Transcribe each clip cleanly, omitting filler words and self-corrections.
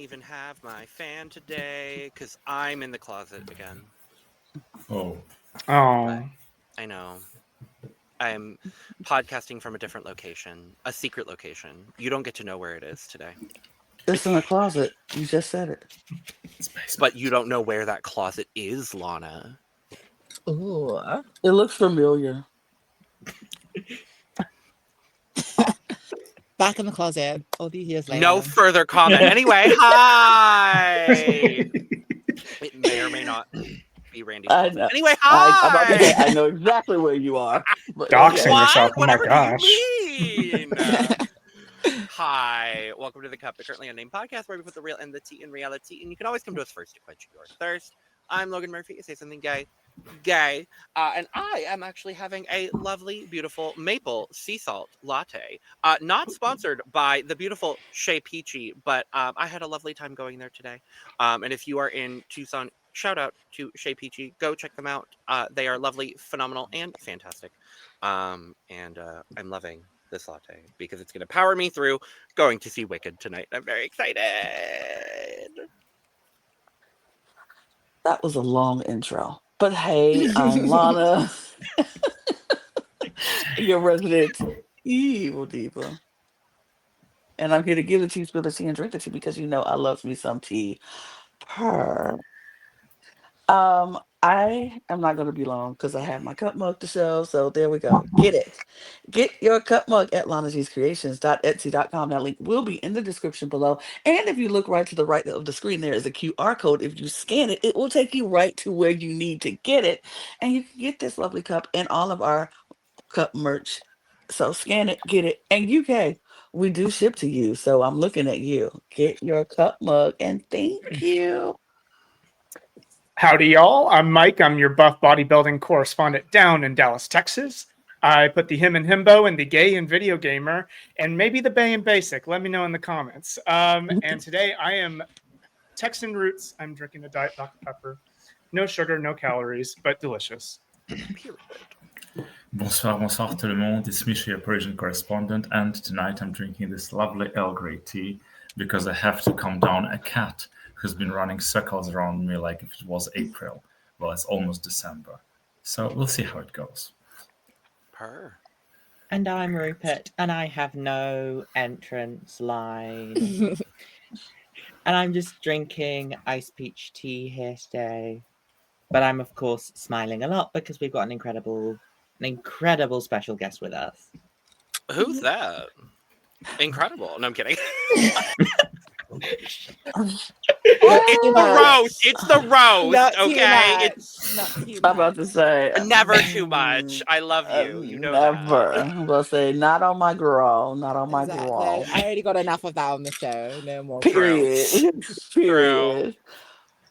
even have my fan today because I'm in the closet again. Oh. But I know. I'm podcasting from a different location, a secret location. You don't get to know where it is today. It's in the closet. You just said it. But you don't know where that closet is, Lana. Ooh. It looks familiar. Back in the closet all these years later. No further comment. Anyway, hi! It may or may not be Randy's I closet. know. Anyway, I'm about to say, hi! I know exactly where you are. But Doxing What? yourself. Oh my Whatever gosh. do you mean? Hi, welcome to the Cup, the Currently Unnamed Podcast, where we put the real and the tea in reality, and you can always come to us first to quench your thirst. I'm Logan Murphy. Say something gay. And I am actually having a lovely, beautiful maple sea salt latte. Not sponsored by the beautiful Shea Peachy, but I had a lovely time going there today. And if you are in Tucson, shout out to Shea Peachy. Go check them out. They are lovely, phenomenal, and fantastic. I'm loving this latte because it's going to power me through going to see Wicked tonight. I'm very excited. that was a long intro. But hey, I'm Lana, your resident evil diva. And I'm here to give the tea, spill the tea, and drink the tea because you know I love me some tea. Purr. I am not going to be long because I have my cup mug to show. So there we go. Get it. Get your cup mug at lanag'screations.etsy.com. That link will be in the description below. And if you look right to the right of the screen, there is a QR code. If you scan it, it will take you right to where you need to get it. And you can get this lovely cup and all of our cup merch. So scan it, get it. And UK, we do ship to you. So I'm looking at you. Get your cup mug and thank you. Howdy, y'all. I'm Mike. I'm your buff bodybuilding correspondent down in Dallas, Texas. I put the him and himbo and the gay and video gamer and maybe the bay and basic. Let me know in the comments. And today I am Texan roots. I'm drinking a Diet Dr. Pepper. No sugar, no calories, but delicious. Bonsoir, bonsoir tout le monde. It's Micha, your Parisian correspondent, and tonight I'm drinking this lovely Earl Grey tea because I have to calm down a cat who's been running circles around me like if it was April. Well, it's almost December. So we'll see how it goes. Purr. And I'm RuPert, and I have no entrance line. And I'm just drinking iced peach tea here today. But I'm, of course, smiling a lot because we've got an incredible special guest with us. Who's that? Incredible. No, I'm kidding. It's the roast. It's the roast. Not Okay. Not too I'm about much. to say Never too much. I love you. You know never. that. I'm gonna say not on my girl, not on my Exactly. girl. I already got enough of that on the show. No more. Period. Period.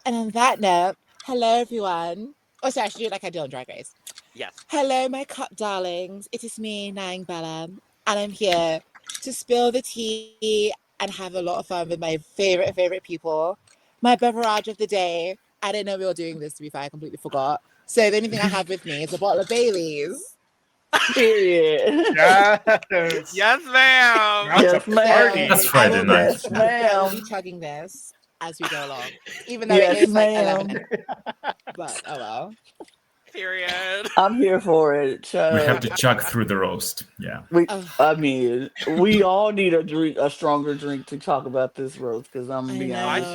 And on that note, hello everyone. Oh, sorry, I should do it like I do on Drag Race. Yes. Hello, my cup darlings. It is me, Nyongbella, and I'm here to spill the tea and have a lot of fun with my favorite people. My beverage of the day. I didn't know we were doing this, to be fair. I completely forgot. So the only thing I have with me is a bottle of Baileys. Period. Yes. Yes, ma'am. That's Yes, a ma'am. party. That's Friday night. Yes, I'll be ma'am. chugging this as we go along. Even though Yes, it is like ma'am. 11. But, oh well. Period. I'm here for it. We have Chug. to chug through the roast. Yeah. I mean, we all need a stronger drink to talk about this roast because I'm gonna I be know. honest, I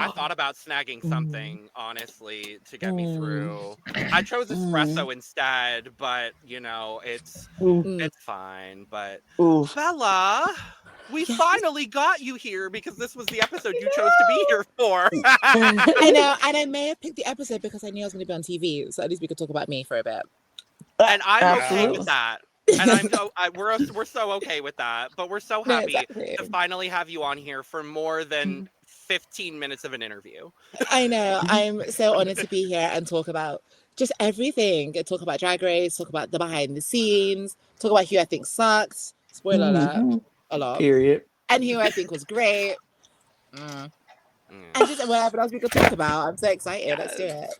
y'all. thought about snagging something, honestly, to get me Mm. through. I chose espresso instead, but it's fine. But Oof. Bella, we Yes. finally got you here because this was the episode you chose to be here for. I know, and I may have picked the episode because I knew I was going to be on TV, so at least we could talk about me for a bit. And I'm okay Absolutely. with that. And we're so okay with that. But we're so No, happy exactly. to finally have you on here for more than 15 minutes of an interview. I know. I'm so honored to be here and talk about just everything. And talk about Drag Race, talk about the behind the scenes, talk about who I think sucked. Spoiler alert, Mhm. a lot. Period. And who I think was great. Mm. And just whatever else we could talk about. I'm so excited. Let's do it.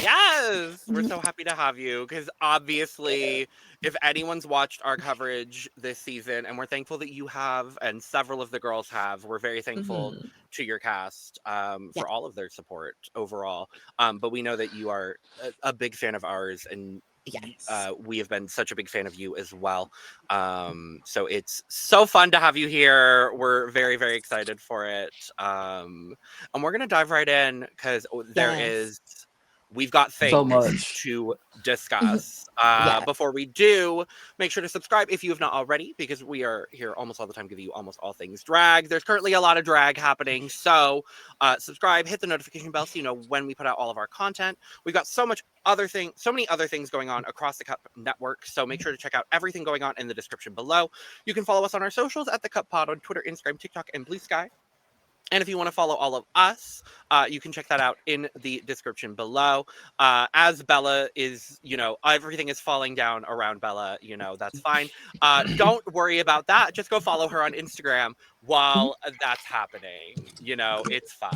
Yes, we're so happy to have you because obviously if anyone's watched our coverage this season, and we're thankful that you have, and several of the girls have, we're very thankful Mhm. to your cast Yeah. for all of their support overall. But we know that you are a big fan of ours, and Yes. we have been such a big fan of you as well. So it's so fun to have you here. We're very, very excited for it. And we're going to dive right in because Yes. we've got So things much. to discuss. Yeah. Before we do, make sure to subscribe if you have not already, because we are here almost all the time, giving you almost all things drag. There's currently a lot of drag happening, so subscribe, hit the notification bell so you know when we put out all of our content. We've got so many other things going on across the Cup Network, so make sure to check out everything going on in the description below. You can follow us on our socials at The Cup Pod on Twitter, Instagram, TikTok, and Blue Sky. And if you want to follow all of us, you can check that out in the description below. As Bella is, everything is falling down around Bella, that's fine. Don't worry about that. Just go follow her on Instagram while that's happening. It's fine.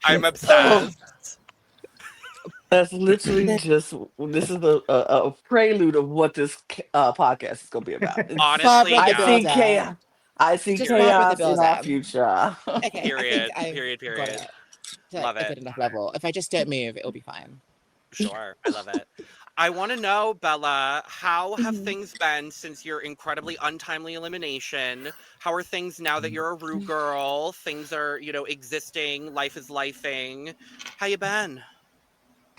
I'm obsessed. That's literally just, this is a prelude of what this podcast is going to be about. Honestly, Barbara the I yeah. see Builder. chaos. I see Just Barbara the chaos in our Builder. future. Okay, Period. I think Period. I've got Period. it to Love a it. good enough level. If I just don't move, it'll be fine. Sure. I love it. I want to know, Bella, how have Mhm. things been since your incredibly untimely elimination? How are things now that you're a Ru girl? Things are, existing. Life is lifing. How you been?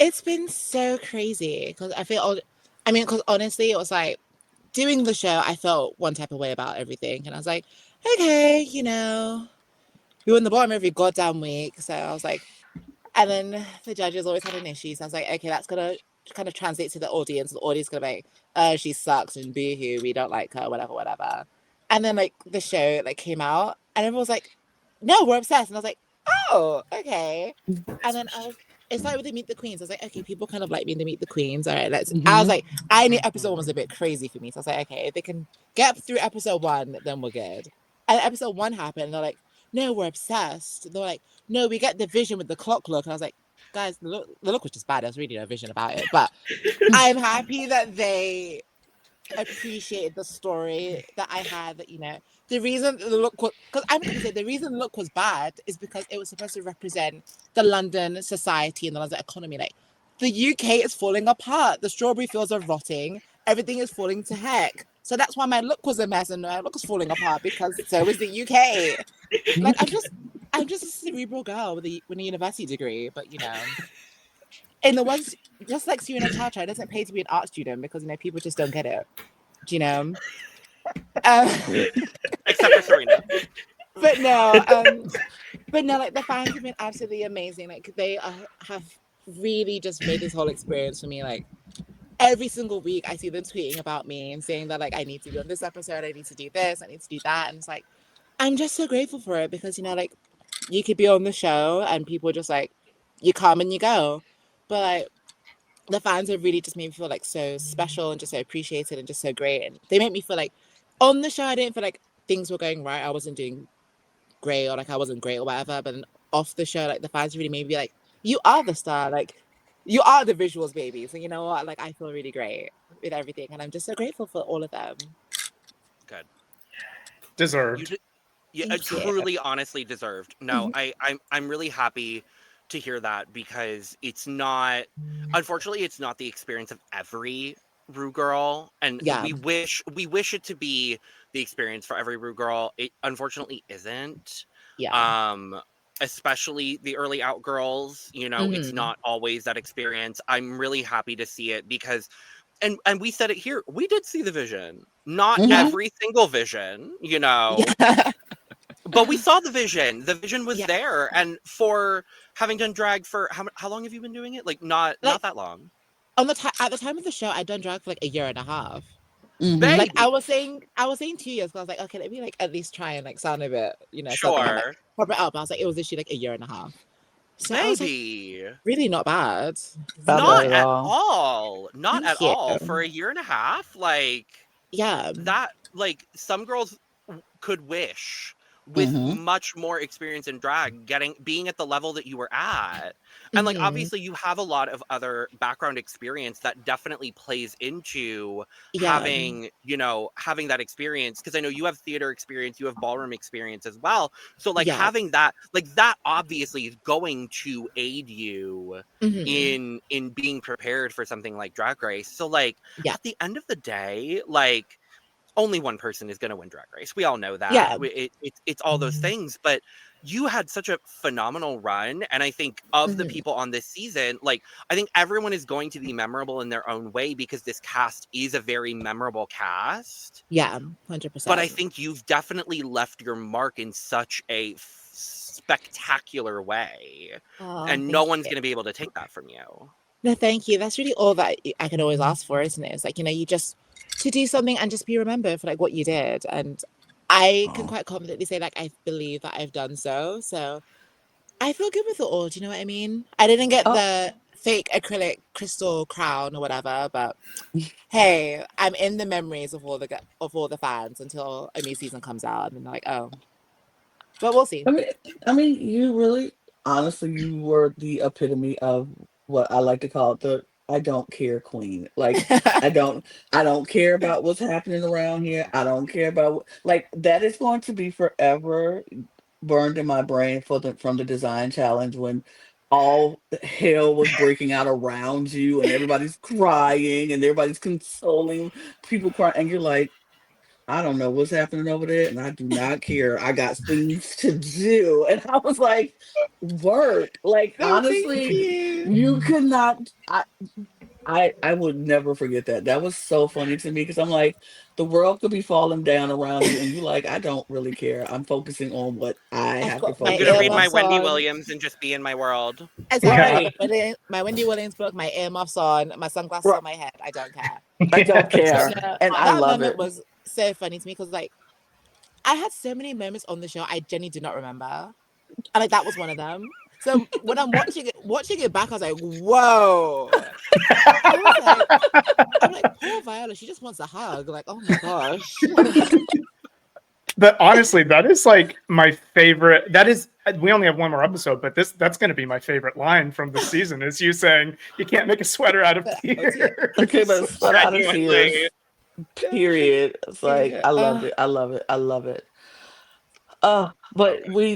It's been so crazy because because honestly, it was like doing the show, I felt one type of way about everything. And I was like, okay, we were in the bottom every goddamn week. So I was like, and then the judges always had an issue. So I was like, okay, that's going to kind of translate to the audience. The audience going to be like, oh, she sucks and boo-hoo, we don't like her, whatever, whatever. And then like the show like came out and everyone was like, no, we're obsessed. And I was like, oh, okay. And then it started with the Meet the Queens. I was like, okay, people kind of like me in the Meet the Queens. All right, I was like, I knew episode 1 was a bit crazy for me. So I was like, okay, if they can get through episode 1, then we're good. And episode 1 happened, and they're like, no, we're obsessed. They're like, no, we get the vision with the clock look. And I was like, guys, the look was just bad. There's really no vision about it. But I'm happy that they appreciated the story that I had. That the reason the look was, because I'm gonna say the reason the look was bad is because it was supposed to represent the London society and the London economy. Like the UK is falling apart. The strawberry fields are rotting. Everything is falling to heck. So that's why my look was a mess and my look was falling apart, because so is the UK. Like I'm just a cerebral girl with a university degree, but in the ones just like Serena Chacha, it doesn't pay to be an art student because people just don't get it. Do you know? Except for Serena. But no, like the fans have been absolutely amazing. Like they have really just made this whole experience for me. Like every single week I see them tweeting about me and saying that like I need to be on this episode, I need to do this, I need to do that. And it's like I'm just so grateful for it because like you could be on the show and people just like you come and you go. But like the fans have really just made me feel like so special and just so appreciated and just so great. And they make me feel like on the show I didn't feel like things were going right. I wasn't doing great or like I wasn't great or whatever. But then off the show, like the fans really made me be like, you are the star. Like you are the visuals, baby. So you know what? Like I feel really great with everything. And I'm just so grateful for all of them. Good. Deserved. Yeah, truly, honestly deserved. No, I'm really happy to hear that because it's not, unfortunately, it's not the experience of every Ru girl, and we wish it to be the experience for every Ru girl. It unfortunately isn't. Yeah. Especially the early out girls, it's not always that experience. I'm really happy to see it because and we said it here, we did see the vision. Not every single vision, but we saw the vision. The vision was there. And for having done drag for how long have you been doing it? Like not that long. At the time of the show, I'd done drag for like 1.5 years. Like I was saying 2 years because I was like, okay, let me like at least try and like sound a bit, sure. Proper up. I was like, it was literally like 1.5 years. So maybe I was like, really not bad. Not at all. Not Thank at all. you. For 1.5 years, like yeah, that, like some girls could wish with Mhm. much more experience in drag, being at the level that you were at. And like, Mhm. obviously you have a lot of other background experience that definitely plays into Yeah. having, having that experience. Cause I know you have theater experience, you have ballroom experience as well. So like Yeah. having that, like that obviously is going to aid you Mhm. in being prepared for something like Drag Race. So like Yeah. at the end of the day, like only one person is going to win Drag Race. We all know that. Yeah. It's all those things, but you had such a phenomenal run. And I think of the Mhm. people on this season, like, I think everyone is going to be memorable in their own way because this cast is a very memorable cast. Yeah, 100%. But I think you've definitely left your mark in such a spectacular way. Oh, And no thank one's you. going to be able to take that from you. No, thank you. That's really all that I can always ask for, isn't it? It's like, you just to do something and just be remembered for like what you did. And I can Oh. quite confidently say like I believe that I've done so. So I feel good with it all. Do you know what I mean? I didn't get Oh. the fake acrylic crystal crown or whatever, but hey, I'm in the memories of all the fans until a new season comes out, and they're like, oh, but we'll see. I mean, you really, honestly, you were the epitome of what I like to call the I don't care queen. Like, I don't care about what's happening around here. I don't care about like that is going to be forever burned in my brain from the design challenge when all hell was breaking out around you and everybody's crying and everybody's consoling people crying and you're like, I don't know what's happening over there, and I do not care. I got things to do. And I was like, work. Like, No, thank honestly, you. you could not. I would never forget that. That was so funny to me because I'm like, the world could be falling down around you, and you like, I don't really care. I'm focusing on what I I've have to got my I'm focus going to read my on. earmuffs Wendy on. Williams and just be in my world. Exactly. Right. My Wendy Williams book, my earmuffs on, my sunglasses Right. on my head. I don't care. I don't care, No, and I that love moment it. was so funny to me because like I had so many moments on the show I genuinely do not remember, and like that was one of them. So when I'm watching it back, I was like, whoa. I'm like, poor Viola, she just wants a hug. Like, oh my gosh. But honestly, that is like my favorite. That is, we only have one more episode, but that's going to be my favorite line from the season is you saying you can't make a sweater out of tears. Okay, but it's not out of Genuinely. tears. Period. It's like Period. I loved it. I love it. I love it. But Okay.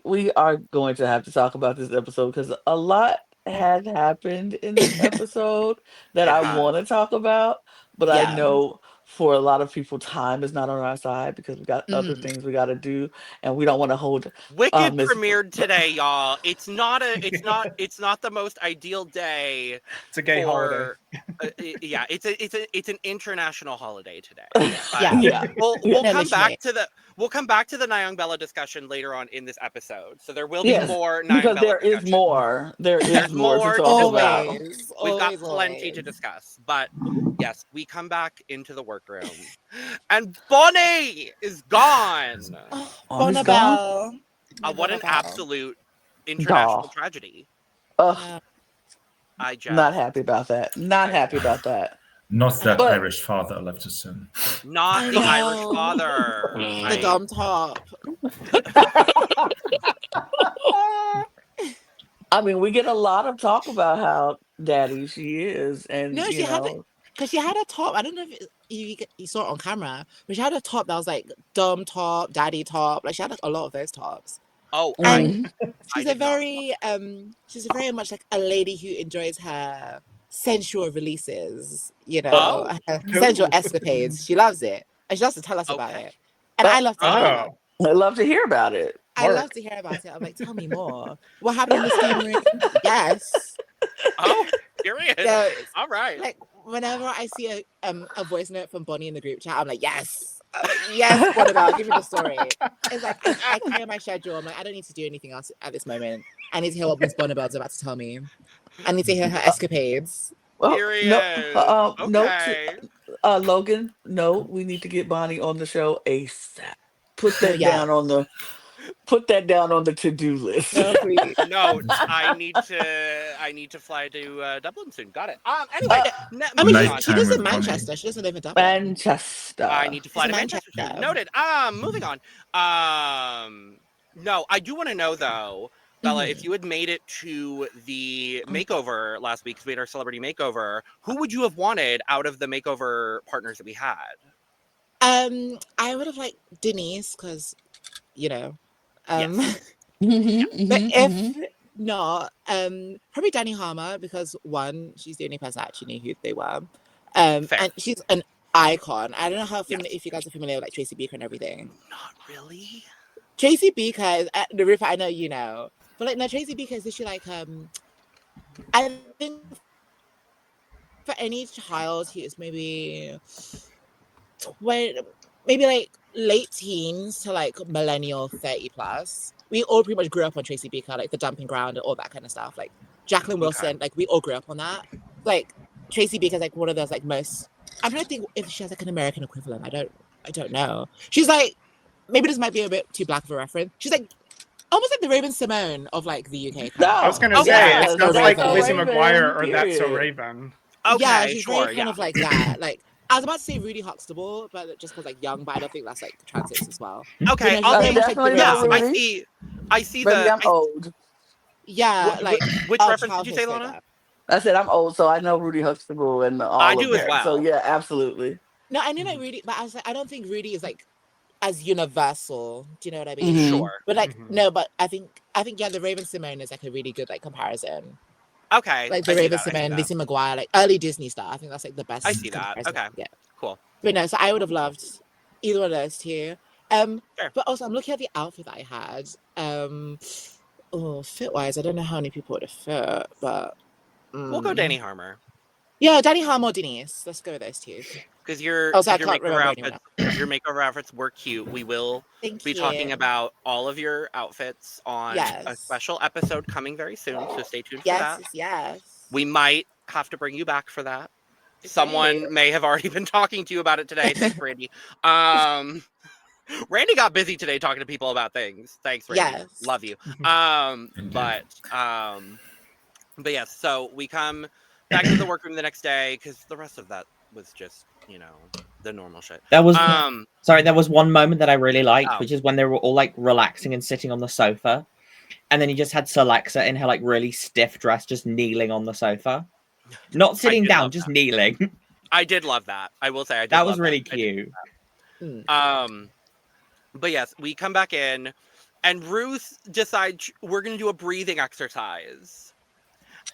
we are going to have to talk about this episode because a lot has happened in this episode that It I has. want to talk about, but I Yeah. know for a lot of people time is not on our side because we got other Mhm. things we got to do and we don't want to hold Wicked Miss premiered today, y'all. It's not the most ideal day It's a gay holiday. for yeah, it's an international holiday today. But Yeah. yeah. we'll Yeah. come literally. back to the Nyongbella discussion later on in this episode. So there will be Yes, more because Nyongbella there is discussion. more. There is There's more to more to talk discuss. about. Always. We've got Always, plenty to always. discuss. But yes, we come back into the workroom. And Bonnie is gone. Oh, Bonnie's gone? Bonnabelle. My What an Bonnabelle. absolute international Doll. tragedy. Ugh, I not just happy about that. Not happy about that. Not that But Irish father left to sin. not I the Irish know. father. The dumb top. I mean, we get a lot of talk about how daddy she is, and No, you she had it know, because she had a top. I don't know if you saw it on camera, but she had a top that was like dumb top, daddy top. Like she had like, a lot of those tops. Oh, And mhm. she's a very much like a lady who enjoys her sensual releases, Oh, her sensual Ooh. escapades. She loves it. And she loves to tell us about okay. it. And I Oh, love to hear about it. Oh, I love to hear about it. I love Mark. to hear about it. I'm like, tell me more. What happened in the steam room? Yes. Oh, period. So All right. like whenever I see a voice note from Bonnie in the group chat, I'm like, yes. I'm like, yes, what about? Give me the story. It's like I clear my schedule. I'm like, I don't need to do anything else at this moment. I need to hear what Miss Bonnabelle's about to tell me. I need to hear her escapades. Well, no, Period. note to Okay. Logan. No, we need to get Bonnie on the show ASAP. Put No, that yeah. down on the Put that down on the to-do list. No, please. No, I need to fly to Dublin soon. Got it. Anyway, I mean, moving on. she Nighttime lives in with Bonnie. Manchester. She doesn't live in Dublin. Manchester. I need to fly She's to in Manchester soon. Manchester. Noted. Moving on. No, I do want to know though, Bella, if you had made it to the makeover last week, because we had our celebrity makeover, who would you have wanted out of the makeover partners that we had? I would have liked Denise because, you know, Yes. but if not, probably Danny Harmer because one, she's the only person I actually knew who they were, Fair. and she's an icon. I don't know how Yes. if you guys are familiar with like Tracy Beaker and everything. Not really. Tracy Beaker is the RuPaul. I know you know, but like no, Tracy Beaker is literally like I think for any child who is maybe 20, maybe like late teens to like millennial 30 plus, we all pretty much grew up on Tracy Beaker, like the dumping ground and all that kind of stuff. Like Jacqueline Wilson, like we all grew up on that. Like Tracy Beaker is like one of those like most. I'm trying to think if she has like an American equivalent. I don't know. She's like, maybe this might be a bit too black of a reference. She's like almost like the Raven Simone of like the UK. No. I was gonna Okay. say Yeah, it sounds That's like So Lizzie Raven, McGuire or That's So period. Raven. Okay, Yeah, she's sure. very kind of like that. Like I was about to say Rudy Huxtable, but just because like young, but I don't think that's like translates as well. Okay, But no, I'll she's name. very much, like, the Yeah, Definitely not Raven I Rudy. see Baby, I'm the. old. Yeah, like Which our reference did you say, childhood Lana? said that. I said I'm old, so I know Rudy Huxtable and all I of do as that. well. So yeah, absolutely. No, I knew like Rudy, but I was like, I don't think Rudy is like as universal. Do you know what I mean? Mhm. Sure. But like Mhm. no, but I think yeah, the Raven Simone is like a really good like comparison. Okay. Like I the see Raven that, I see Simone, that. Lizzie McGuire, like early Disney stuff. I think that's like the best. I see that. comparison. Okay. Yeah. Cool. But no, so I would have loved either one of those two. Sure. But also I'm looking at the outfit that I had. Fit wise, I don't know how many people would have fit, but We'll go Danny Harmer. Yeah, Danny Harmer or Denise. Let's go with those two. Because your Also, I your can't makeover remember anyone outfits, your makeover outfits were cute. We will Thank be you. talking about all of your outfits on a Yes. special episode coming very soon. So stay tuned for Yes, that. yes. We might have to bring you back for that. Someone may have already been talking to you about it today. Thanks, Randy. Randy got busy today talking to people about things. Thanks, Randy. Yes. Love you. But yes, so we come back to the workroom the next day because the rest of that was just, the normal shit. There was there was one moment that I really liked, Oh. which is when they were all like relaxing and sitting on the sofa, and then you just had Celexa in her like really stiff dress, just kneeling on the sofa, not sitting did down, love just that. kneeling. I did love that. I will say I did. That love was really that. I did cute. love that. But yes, we come back in, and Ruth decides we're going to do a breathing exercise,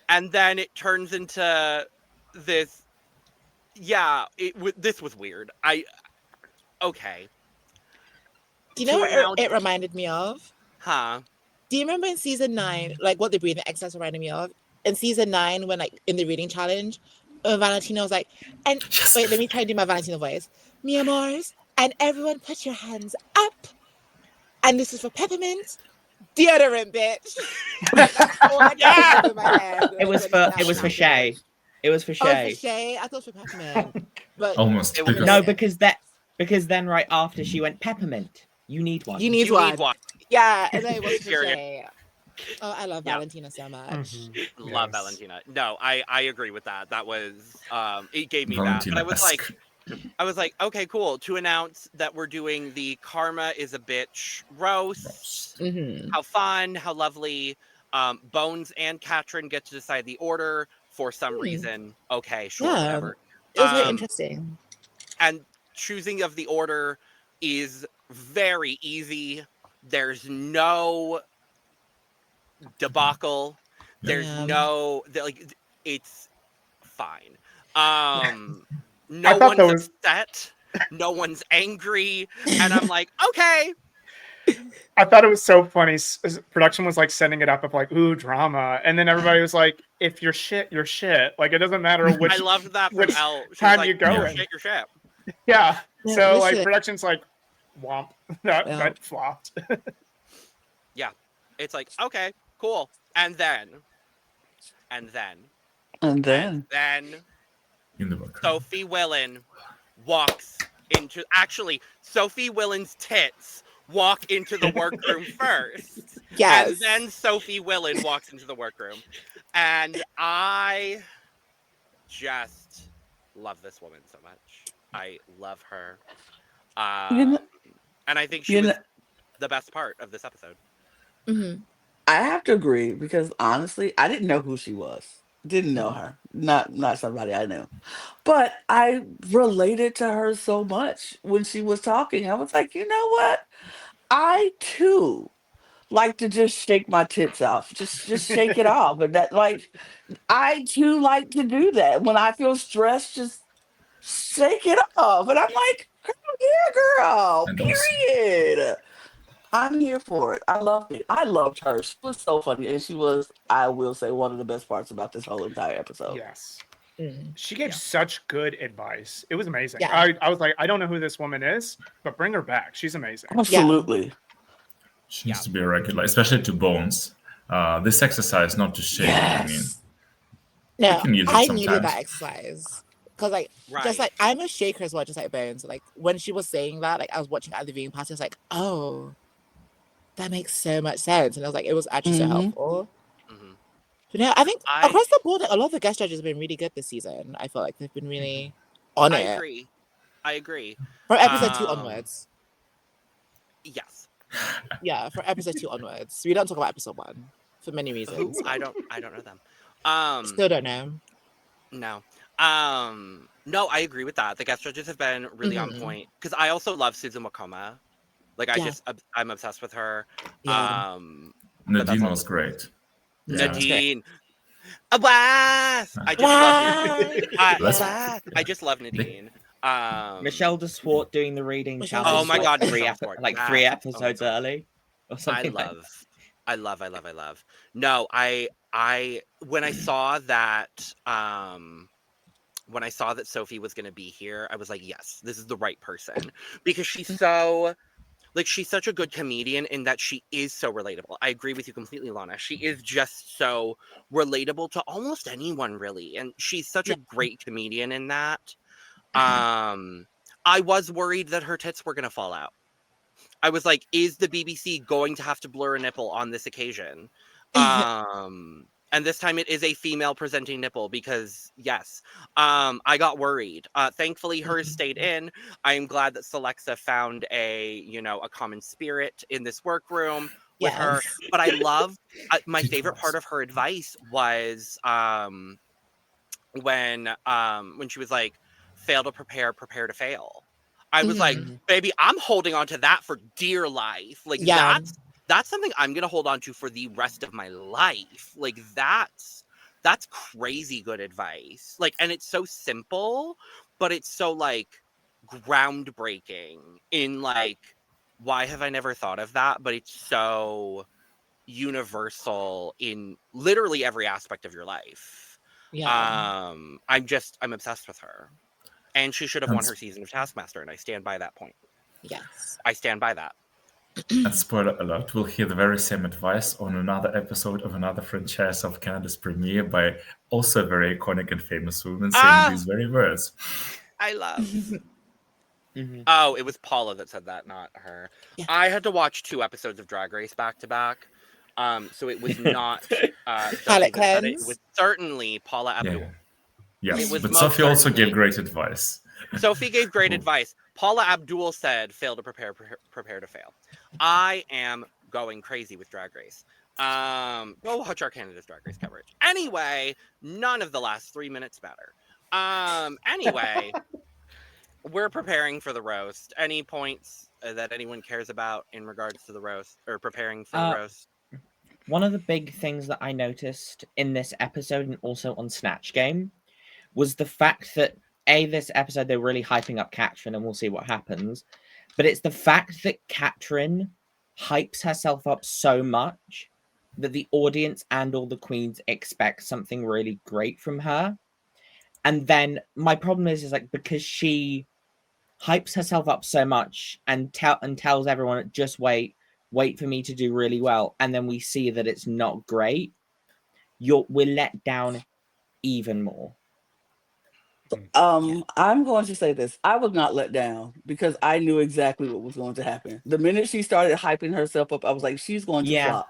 and then it turns into this. Yeah, this was weird. Okay. Do you know To what it reminded me of? Huh? Do you remember in season 9, like what the breathing exercise reminded me of? In season 9, when like in the reading challenge, Valentina was like, and wait, let me try and do my Valentina voice. Mi amores, and everyone put your hands up. And this is for peppermint deodorant, bitch. That's all I can think of in my head. It was for Shay. It was for Oh, Shay. for Shay? I thought for peppermint. But Almost. It was- Because No, because then right after she went peppermint. You need one. you need You one. need one. Yeah, and then it was for Period. Shay. Oh, I love Yeah. Valentina so much. Love Yes. Valentina. No, I agree with that. That was it gave me that. But Valentina-esque. I was like, okay, cool. To announce that we're doing the Karma is a Bitch roast. Mm-hmm. How fun, how lovely. Bones and Katrin get to decide the order for some reason. Okay, sure, Yeah. whatever. It was very Um, interesting. And choosing of the order is very easy. There's no debacle. There's it's fine. No thought that one's upset. No one's angry. And I'm like, okay. I thought it was so funny. Production was like setting it up of like, ooh, drama. And then everybody was like, if you're shit, you're shit. Like, it doesn't matter which I loved that from which Elle. She time was like, you go "You're in." shit, you're shit. Yeah. Yeah, So like listen. production's like, womp. That Yeah. that flopped. It's like, okay, cool. And then And then in the workroom. Sophie Willan walks into Sophie Willan's tits walk into the workroom first. Yes. And then Sophie Willan walks into the workroom. And I just love this woman so much. I love her. You know, And I think she you was know, the best part of this episode. Mhm. I have to agree because honestly, I didn't know who she was. Didn't know her. Not somebody I knew. But I related to her so much when she was talking. I was like, you know what? I too like to just shake my tits off. Just shake it off. And that like I too like to do that. When I feel stressed, just shake it off. And I'm like, girl, yeah, girl. And also, Period. I'm here for it. I loved it. I loved her. She was so funny. And she was, I will say, one of the best parts about this whole entire episode. Yes. Mm. She gave Yeah. such good advice. It was amazing. Yeah. I was like, I don't know who this woman is, but bring her back. She's amazing. Absolutely. she needs to be a regular, especially to Bones. This exercise, not to shake. I mean, Yes. you No, can use it I needed sometimes. that exercise. Because, like, Right. just like, I'm a shaker as well, just like Bones. Like, when she was saying that, like, I was watching at the viewing party, I was like, oh, that makes so much sense. And I was like, it was actually so Mhm. helpful. Mhm. But no, I think I- across the board, like, a lot of the guest judges have been really good this season. I feel like they've been really on I it. agree. I agree. From episode 2 Um, onwards. Yes. Yeah, from episode 2 onwards. We don't talk about episode 1 for many Who? reasons. I don't know them. Still don't know. No. No, I agree with that. The guest judges have been really on Mhm. point. Because I also love Susan Wakoma. Like I'm obsessed with her. Yeah. But that's Nadine all- was great. Yeah. Nadine. Alas! I just love Nadine. Let's- I just love Nadine. Michelle de Swart doing the reading Michelle challenge. Oh my like God, three Michelle Swart, like yes. 3 Oh my episodes God. early, or I something. like love. No, I when I saw that Sophie was gonna be here, I was like, yes, this is the right person. Because she's so like she's such a good comedian in that she is so relatable. I agree with you completely, Lana. She is just so relatable to almost anyone, really. And she's such a great comedian in that. I was worried that her tits were gonna fall out. I was like, is the BBC going to have to blur a nipple on this occasion? And this time it is a female presenting nipple because yes, I got worried. Thankfully hers stayed in. I am glad that Celexa found a common spirit in this workroom with her. Yes. But I love my It favorite was. part of her advice was when she was like, fail to prepare, prepare to fail. I was like, Mhm. baby, I'm holding on to that for dear life. Like Yeah. that's something I'm gonna hold on to for the rest of my life. Like that's crazy good advice. Like, and it's so simple, but it's so like groundbreaking in like, why have I never thought of that? But it's so universal in literally every aspect of your life. Yeah. I'm obsessed with her. And she should have won And- her season of Taskmaster, and I stand by that point. Yes. I stand by that. And spoiler alert, we'll hear the very same advice on another episode of another franchise of Canada's premiere by also a very iconic and famous woman saying these very words. I love. Mhm. Oh, it was Paula that said that, not her. Yeah. I had to watch 2 episodes of Drag Race back to back. So it was not Sophie Palate that said it. cleanse. It was certainly Paula Abdul. Yes, It was but most Sophie also certainly- gave great advice. Sophie gave great Cool. advice. Paula Abdul said, fail to prepare to fail. I am going crazy with Drag Race. Go watch our Canada's Drag Race coverage. Anyway, none of the last 3 minutes matter. Anyway, we're preparing for the roast. Any points that anyone cares about in regards to the roast or preparing for the roast? One of the big things that I noticed in this episode and also on Snatch Game was the fact that this episode they're really hyping up Katrin, and we'll see what happens. But it's the fact that Katrin hypes herself up so much that the audience and all the queens expect something really great from her. And then my problem is like because she hypes herself up so much and tells everyone just wait for me to do really well, and then we see that it's not great, we're let down even more. I'm going to say this. I was not let down because I knew exactly what was going to happen. The minute she started hyping herself up, I was like, she's going to Yeah. flop.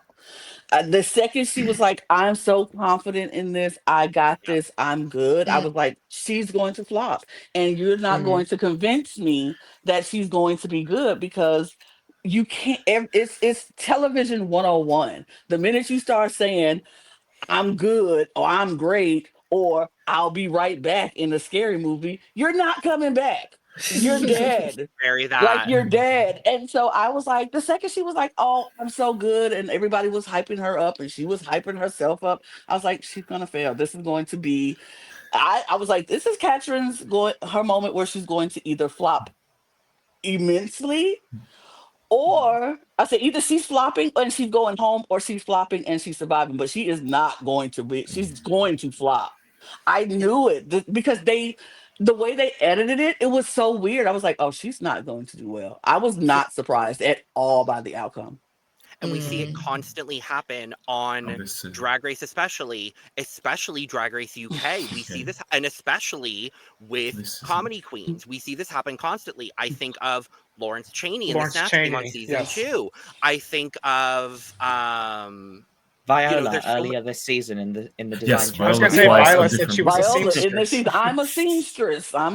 The second she was like, I'm so confident in this, I got this, I'm good. I was like, she's going to flop. And you're not going to convince me that she's going to be good because you can't. It's television 101. The minute you start saying, I'm good or I'm great or I'll be right back in a scary movie, you're not coming back. You're dead. Very Like that. you're dead. And so I was like, the second she was like, oh, I'm so good, and everybody was hyping her up and she was hyping herself up, I was like, she's gonna fail. This is going to be I was like, this is Catherine's going her moment where she's going to either flop immensely, or I said either she's flopping and she's going home, or she's flopping and she's surviving. But she is not going to be. She's going to flop. I knew it because the way they edited it, it was so weird. I was like, oh, she's not going to do well. I was not surprised at all by the outcome. And we see it constantly happen on Obviously. Drag Race, especially Drag Race UK. We see this, and especially with comedy queens, we see this happen constantly. I think of Lawrence Chaney in the Snatch Game on season 2. I think of Viola earlier this season in the design. Yes, I was going to say Viola said she was a seamstress. I'm a seamstress. I'm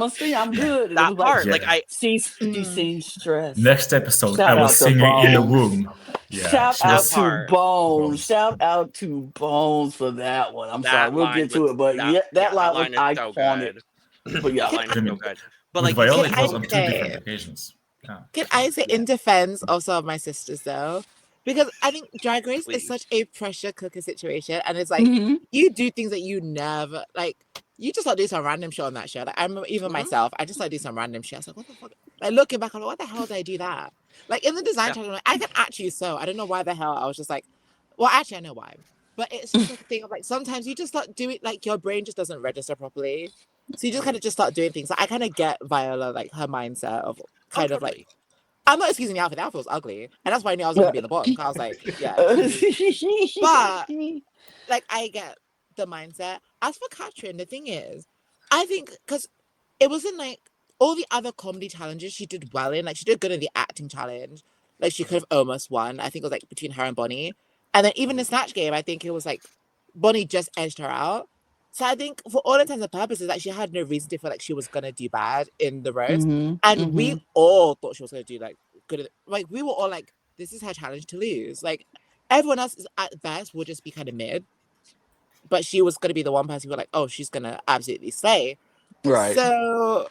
good. That it was part, like she's seamstress. Next episode, Shout I was out to singing in the Bones. womb. Yeah, Shout out just- to Bones. Shout out to Bones for that one. I'm sorry, we'll get to it, but that line was iconic. But yeah, That line is so good. But With like, Viola, it was on 2 different occasions. Yeah. Can I say in defense of some of my sisters though? Because I think Drag Race is such a pressure cooker situation, and it's like you do things that you never like. You just like do some random shit on that show. Like I remember even myself, I just like do some random shit. I was like, what the fuck? Like looking back, I'm like, what the hell did I do that? Like in the design challenge, like, I can actually sew. I don't know why the hell I was just like, well, actually I know why, but it's just a thing of like sometimes you just start doing like your brain just doesn't register properly, so you just kind of just start doing things. Like, I kind of get Viola like her mindset of kind of like. I'm not excusing the outfit. The outfit was ugly. And that's why I knew I was going to be in the bottom. I was like, yeah. But, like, I get the mindset. As for Katrin, the thing is, I think, because it wasn't like all the other comedy challenges she did well in. Like, she did good in the acting challenge. Like, she could have almost won. I think it was, like, between her and Bonnie. And then even the Snatch Game, I think it was, like, Bonnie just edged her out. So I think for all intents and purposes, like she had no reason to feel like she was gonna do bad in the roast, and we all thought she was gonna do like good. Like we were all like, "This is her challenge to lose." Like everyone else is at best will just be kind of mid, but she was gonna be the one person who were like, "Oh, she's gonna absolutely slay." Right. So,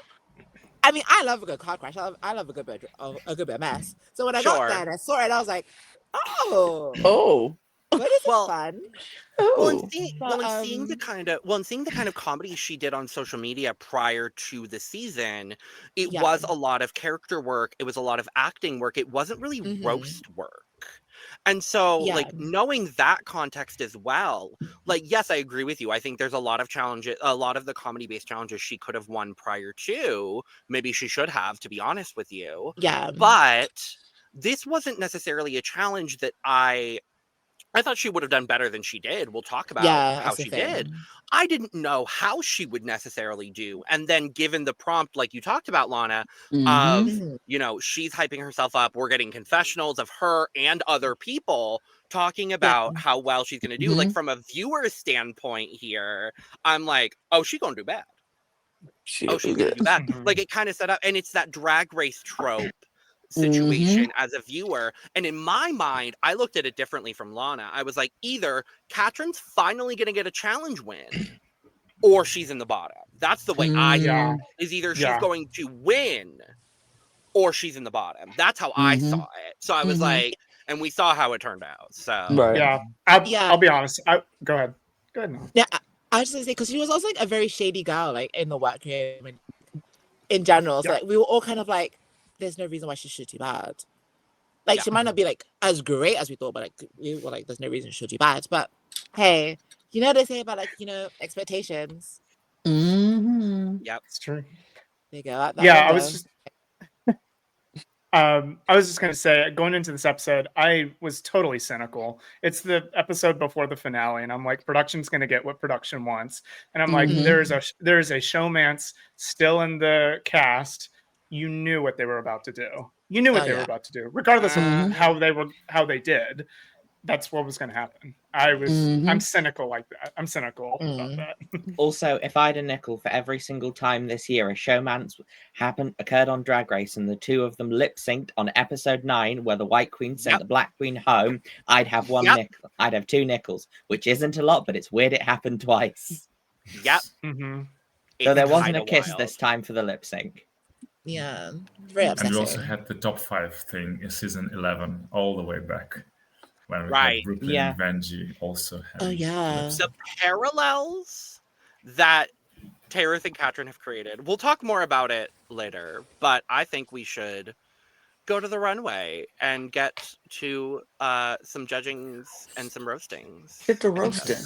I mean, I love a good car crash. I love a good bit of mess. So when I got there and I saw it, I was like, "Oh, but this is fun." Well, and seeing the kind of comedy she did on social media prior to the season, it was a lot of character work. It was a lot of acting work. It wasn't really roast work. And so, like, knowing that context as well, like, yes, I agree with you. I think there's a lot of challenges, a lot of the comedy-based challenges she could have won prior to. Maybe she should have, to be honest with you. Yeah. But this wasn't necessarily a challenge that I thought she would have done better than she did. We'll talk about how she did. I didn't know how she would necessarily do. And then given the prompt, like you talked about, Lana, of, you know, she's hyping herself up. We're getting confessionals of her and other people talking about how well she's going to do. Like from a viewer standpoint here, I'm like, oh, she's going to do bad. She's going to do bad. Like it kind of set up, and it's that Drag Race trope situation as a viewer. And in my mind, I looked at it differently from Lana. I was like, either Katrin's finally going to get a challenge win or she's in the bottom. That's the way I saw it. Is either she's going to win or she's in the bottom. That's how I saw it. So I was like, and we saw how it turned out. So I'll be honest. Go ahead. Yeah, I was just gonna say, because she was also like a very shady girl, like in the workroom and in general. So like we were all kind of like, there's no reason why she should do bad. Like she might not be like as great as we thought, but like we were like, there's no reason she should do bad. But hey, you know what they say about like, you know, expectations. Yep, it's true. There you go. I was I was just going to say, going into this episode, I was totally cynical. It's the episode before the finale, and I'm like, production's going to get what production wants. And I'm like, Mhm. there's a showmance still in the cast. You knew what they were about to do. You knew what Oh, they were yeah. about to do, regardless of Mhm. how they did. That's what was going to happen. I'm Mhm. cynical like that. I'm cynical about Mm. that. Also, if I had a nickel for every single time this year a showmance occurred on Drag Race and the two of them lip synced on episode 9 where the White Queen sent Yep. the Black Queen home, I'd have one Yep. nickel. I'd have 2 nickels, which isn't a lot, but it's weird it happened twice. Yep. Mm-hmm. So It's there wasn't a kinda kiss wild. this time for the lip sync. Yeah, very And we also upsetting. had the top 5 thing in season 11, all the way back. When we Right. had Brooklyn Yeah. and Vanjie also Oh, having yeah. lip The parallels that Tareth and Katrin have created. We'll talk more about it later, but I think we should go to the runway and get to some judgings and some roastings. Get the roasting.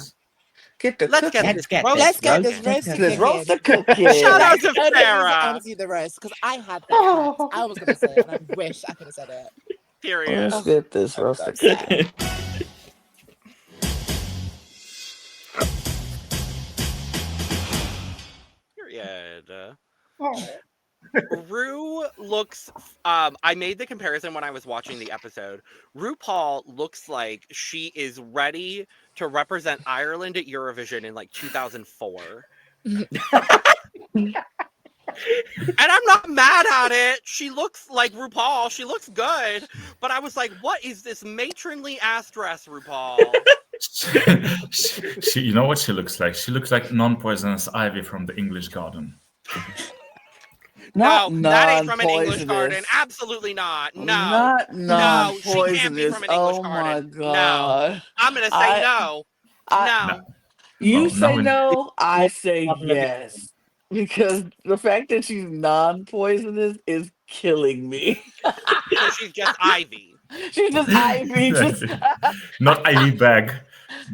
Get the Let's cooking. get Let's get roast- this Let's get this roasted. roasting Let's roast the cooking. cooking. Shout out to Only use Farrah. honesty the roast because I had that. I was gonna say it, and I wish I could have said it. Period. Let's get this Oh, roasted God. cooking. Period. Oh. Ru looks I made the comparison when I was watching the episode. RuPaul looks like she is ready to represent Ireland at Eurovision in like 2004. And I'm not mad at it. She looks like RuPaul. She looks good. But I was like, what is this matronly ass dress, RuPaul? she, you know what she looks like? She looks like non-poisonous ivy from the English Garden. Not No, that ain't from an English non-poisonous. garden. Absolutely not. No. Not No, she can't be non-poisonous. from an English Oh my garden. No. god. I'm going to say I- no. I- No. You Oh, say no, no, I say Not gonna be- yes. Because the fact that she's non-poisonous is killing me. So she's just Ivy. She's just Ivy. Just Not Ivy bag,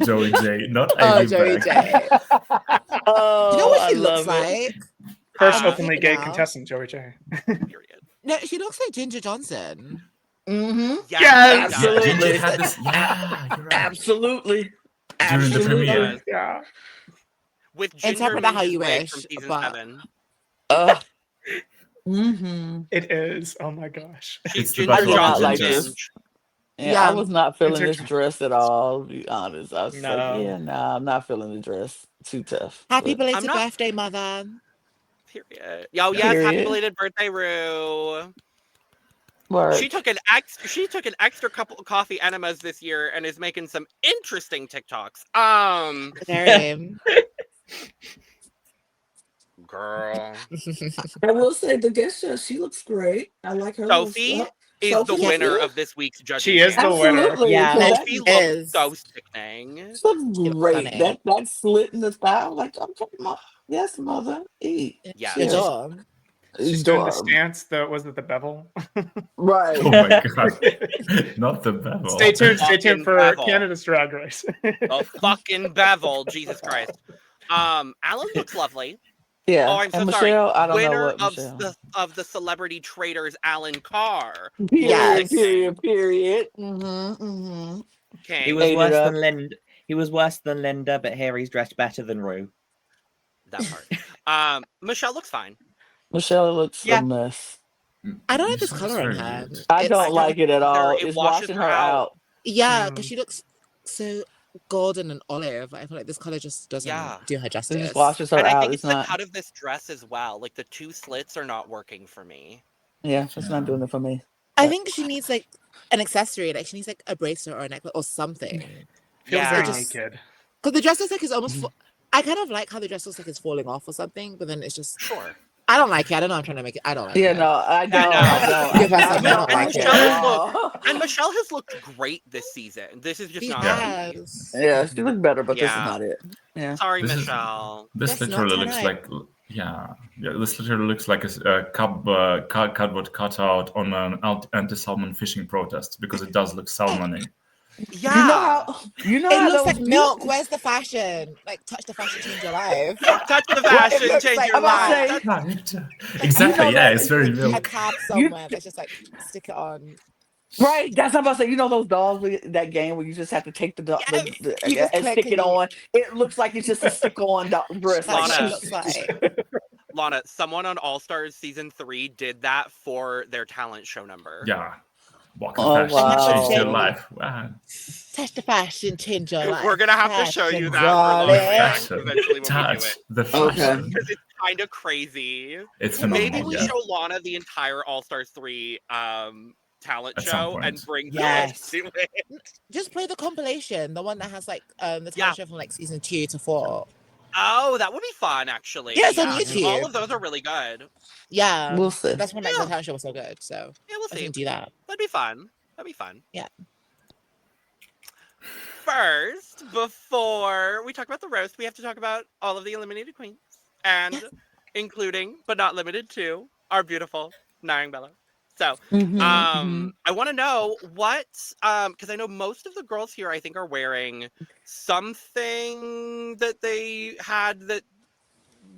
Joey J. Not Oh, Ivy Joey bag. J. oh, You know what I she looks love it. like? First Ah, openly gay now. contestant, Joey J. Period. No, she looks like Ginger Johnson. Mm-hmm. Yes, Yes! she does. Absolutely. Ginger had this. Yeah, you're right. Absolutely. During the Absolutely. premiere. Yeah. With Ginger Interpret that how being you Swig wish, from season but- 7. Mm-hmm. It is. Oh my gosh. She's It's the Ginger I did not Johnson. like Gingers. this. Yeah, Yeah. I was not feeling Ginger this dress at all, to be honest. I was No. like, yeah, nah, I'm not feeling the dress. Too tough. Happy But- belated not- birthday, mother. Period. Yo, yes, happy Period. belated birthday, Ru. Word. She took an extra couple of coffee enemas this year and is making some interesting TikToks. Very. Girl. I will say the guest judge, she looks great. I like her. Sophie is Sophie the looks winner good. of this week's judging. She is the panel. winner. Absolutely. Yeah. because that- Sophie is. looks so sickening. She looks looks great. stunning. That slit in the thigh, like, okay, yes, mother, eat. Yeah. She's Yes. adorable. She's doing the Adorable. stance. Was it the bevel? Right. Oh my god. Not the bevel. Stay tuned. Stay Fucking tuned for bevel. Canada's Drag Race. A fucking bevel, Jesus Christ. Alan looks lovely. Yeah. Oh, I'm so and sorry. Michelle, I don't know Winner what of Michelle. the Celebrity Traders, Alan Carr. Period. Yes. Period. Mm-hmm. Mm-hmm. King. He was Ate it worse up. than Linda. He was worse than Linda, but here he's dressed better than Ru. That part. Michelle looks fine. Michelle looks Yeah. a mess. I don't like this This color looks on very her. weird. I It's- don't like it at all. it It's washes washing her her out. out. Yeah, Mm. because she looks so golden and olive. I feel like this color just doesn't Yeah. do her It justice. just washes her And I out. think It's it's the not. cut of this dress as well. Like the 2 slits are not working for me. Yeah, it's not doing it for me. I think she needs like an accessory. Like she needs like a bracelet or a necklace or something. Feels Yeah. very Just- naked. Because the dress looks like it's almost. I kind of like how the dress looks like it's falling off or something, but then it's just. Sure. I don't like it. I don't know. I'm trying to make it. I don't like Yeah, it. no, I don't. no. I don't. Give us I some don't more. like it Michelle at look- all. And Michelle has looked great this season. This is just She not. has. Yeah, she looked better, but this is Yeah. not it. Yeah. Sorry, This is- Michelle. This That's not literally looks tonight. like, this literally looks like a cardboard cutout on an anti-salmon fishing protest because it does look salmony. Yeah. You know It how looks those like milk. Where's the fashion? Like, touch the fashion, change your life. Touch the It fashion, looks change like your I'm about to life. say, Touch- Exactly. know Yeah, that it's very a milk. tab somewhere. Let's just like stick it on. right? That's what I'm about to say. You know those dolls, that game where you just have to take Yes, you just and click stick it and you. on. It looks like it's just a stick-on dress. That's Like, what it Lana. looks like. Lana, someone on All Stars season 3 did that for their talent show number. Yeah. Walk the oh fashion, change their wow. life. Wow. Touch the fashion, change your life. We're gonna have to show you Fashion, that for long The darling. range fashion. eventually when we do Touch it. the Okay. fashion. Because it's kind of crazy. It's Maybe Maybe phenomenal. we Yeah. show Lana the entire All Stars 3 talent At some show and point. bring Yes. girls to it. Just play the compilation, the one that has like the Yeah. talent show from like season 2 to 4. Oh, that would be fun, actually. Yeah, it's on 'cause YouTube. all of those are really good. Yeah, We'll see. that's when like Yeah. the talent show was so good. So Yeah, we'll I see. can do that. That'd be fun. That'd be fun. Yeah. First, before we talk about the roast, we have to talk about all of the eliminated queens, and including, but not limited to, our beautiful Nyongbella. So, Mhm. I want to know what, because I know most of the girls here, I think, are wearing something that they had that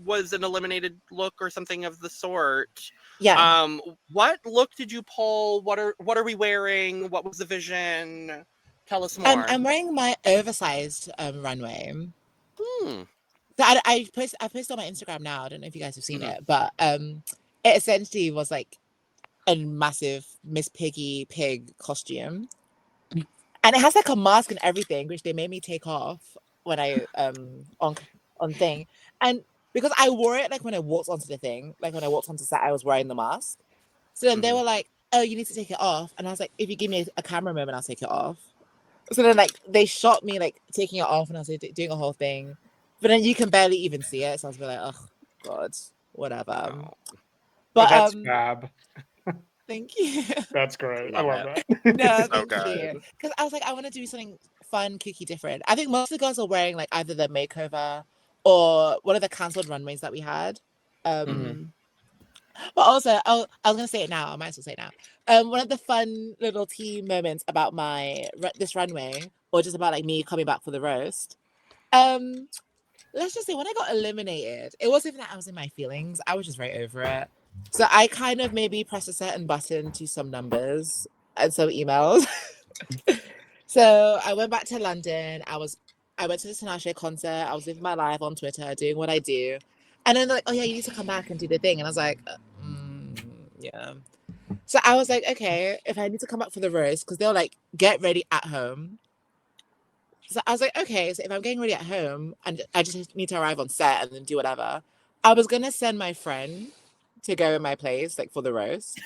was an eliminated look or something of the sort. Yeah. What look did you pull? What are we wearing? What was the vision? Tell us more. I'm wearing my oversized runway. Hmm. So I posted on my Instagram now. I don't know if you guys have seen it, but it essentially was like a massive Miss Piggy pig costume, and it has like a mask and everything, which they made me take off when I on thing, and because I wore it like when I walked onto the thing, like when I walked onto set, I was wearing the mask. So then they were like, "Oh, you need to take it off," and I was like, "If you give me a camera moment, I'll take it off." So then like they shot me like taking it off, and I was like, doing a whole thing, but then you can barely even see it. So I was like, "Oh God, whatever." Oh, But that's fab. thank you. That's great. I Love love it. that. No, So thank you. Because I was like, I want to do something fun, kooky, different. I think most of the girls are wearing like either the makeover or one of the cancelled runways that we had. But also, I was gonna say it now. I might as well say it now. One of the fun little tea moments about this runway, or just about like me coming back for the roast. Let's just say when I got eliminated, it wasn't even that I was in my feelings. I was just very over it. So I kind of maybe pressed a certain button to some numbers and some emails. So I went back to London. I went to the Tinashe concert. I was living my life on Twitter, doing what I do. And then they're like, "Oh yeah, you need to come back and do the thing." And I was like, yeah. So I was like, okay, if I need to come back for the roast, because they'll like get ready at home. So I was like, okay, so if I'm getting ready at home and I just need to arrive on set and then do whatever, I was gonna send my friend to go in my place, like for the roast.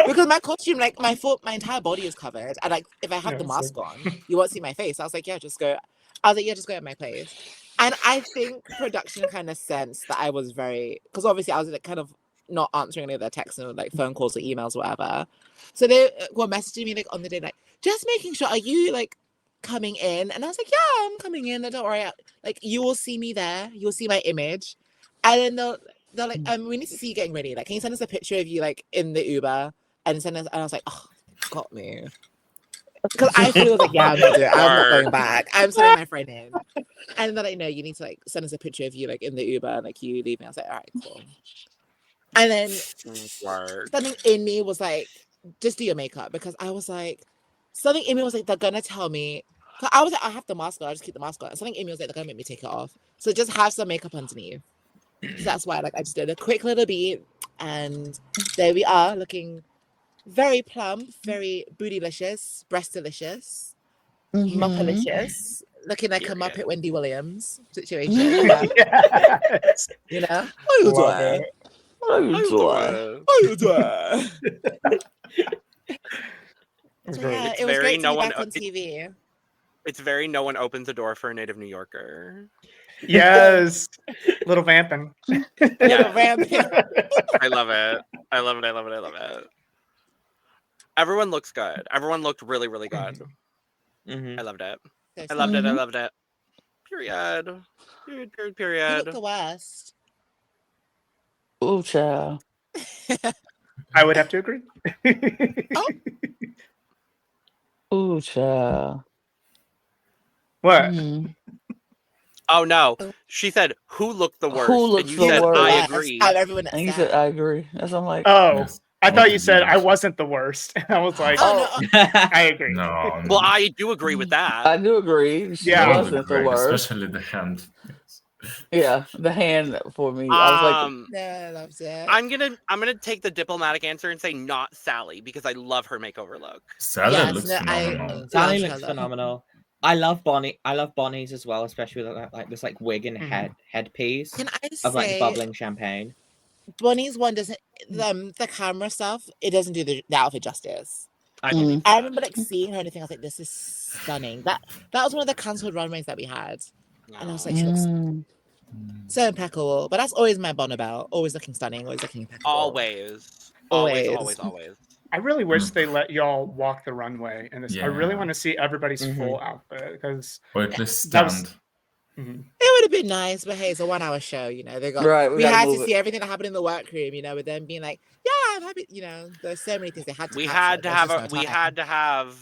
Because my costume, like my entire body is covered. And like if I have the mask on, you won't see my face. I was like, yeah, just go. I was like, yeah, just go at my place. And I think production kind of sensed that I was because obviously I was like kind of not answering any of their texts and like phone calls or emails or whatever. So they were messaging me like on the day, like, just making sure, are you like coming in? And I was like, yeah, I'm coming in. Don't worry. Like you will see me there. You'll see my image. And then they're like, we need to see you getting ready. Like, can you send us a picture of you like in the Uber and send us? And I was like, oh, got me. Because I feel like, yeah, I'm not doing it. I'm not going back. I'm sending my friend in. And then like, no, you need to like send us a picture of you like in the Uber and like you leave me. I was like, all right, cool. And then something in me was like, just do your makeup, because I was like, something in me was like, they're gonna tell me. I was like, I have the mask on, I'll just keep the mask on. Something in me was like, they're gonna make me take it off. So just have some makeup underneath. So that's why like I just did a quick little beat, and there we are, looking very plump, very bootylicious, breast-delicious, muppalicious, looking like a Muppet Wendy Williams situation. Yes. You know? How you Love doing? it. How you doing? How you doing? So, Great. yeah, It's it was very great to no be one. back on TV. It's very no one opens the door for a native New Yorker. Yes. Little vamping. Yeah. Rampant. I love it. I love it. I love it. I love it. Everyone looks good. Everyone looked really, really good. I loved it. I loved it. I loved it. Period. Period. Period. You Period. look the worst. Oh, child. I would have to agree. Ooh, child. What? Mm. Oh no, Oh. she said who looked the Who worst, and looks you the said worst? I Yes, agree. out of everyone And you said, said. I agree. That's I'm like, Oh, Yes. I What thought did you said I answer? wasn't the worst. I was like, Oh I agree. No. Well, I do agree with that. I do agree. She Yeah. All were wasn't the great, worst. especially the hand. Yes. Yeah, the hand for me. I was like, no, I loved it. I'm gonna take the diplomatic answer and say not Sally because I love her makeover look. Sally Yes, looks no, phenomenal. Sally Love looks her, phenomenal. I love Bonnie. I love Bonnie's as well, especially with like this like wig and headpiece Can I of like say, bubbling champagne. Bonnie's one doesn't the camera stuff. It doesn't do the outfit justice. I Mm. believe I that. remember like seeing her and I think I was like, this is stunning. That was one of the cancelled runways that we had, and I was like, she looks mm. so impeccable. But that's always my Bonnabelle. Always looking stunning. Always looking impeccable. Always. I really wish they let y'all walk the runway in this. I really Yeah. want to see everybody's Mhm. full outfit because Or at least That was- stand. mhm. It would have been nice, but hey, it's a 1 hour show. You know, they got Right, we gotta had to move see it. everything that happened in the workroom. You know, with them being like, yeah, I'm happy. You know, there's so many things they had to. We capture. had to There's have just a no we time. had to have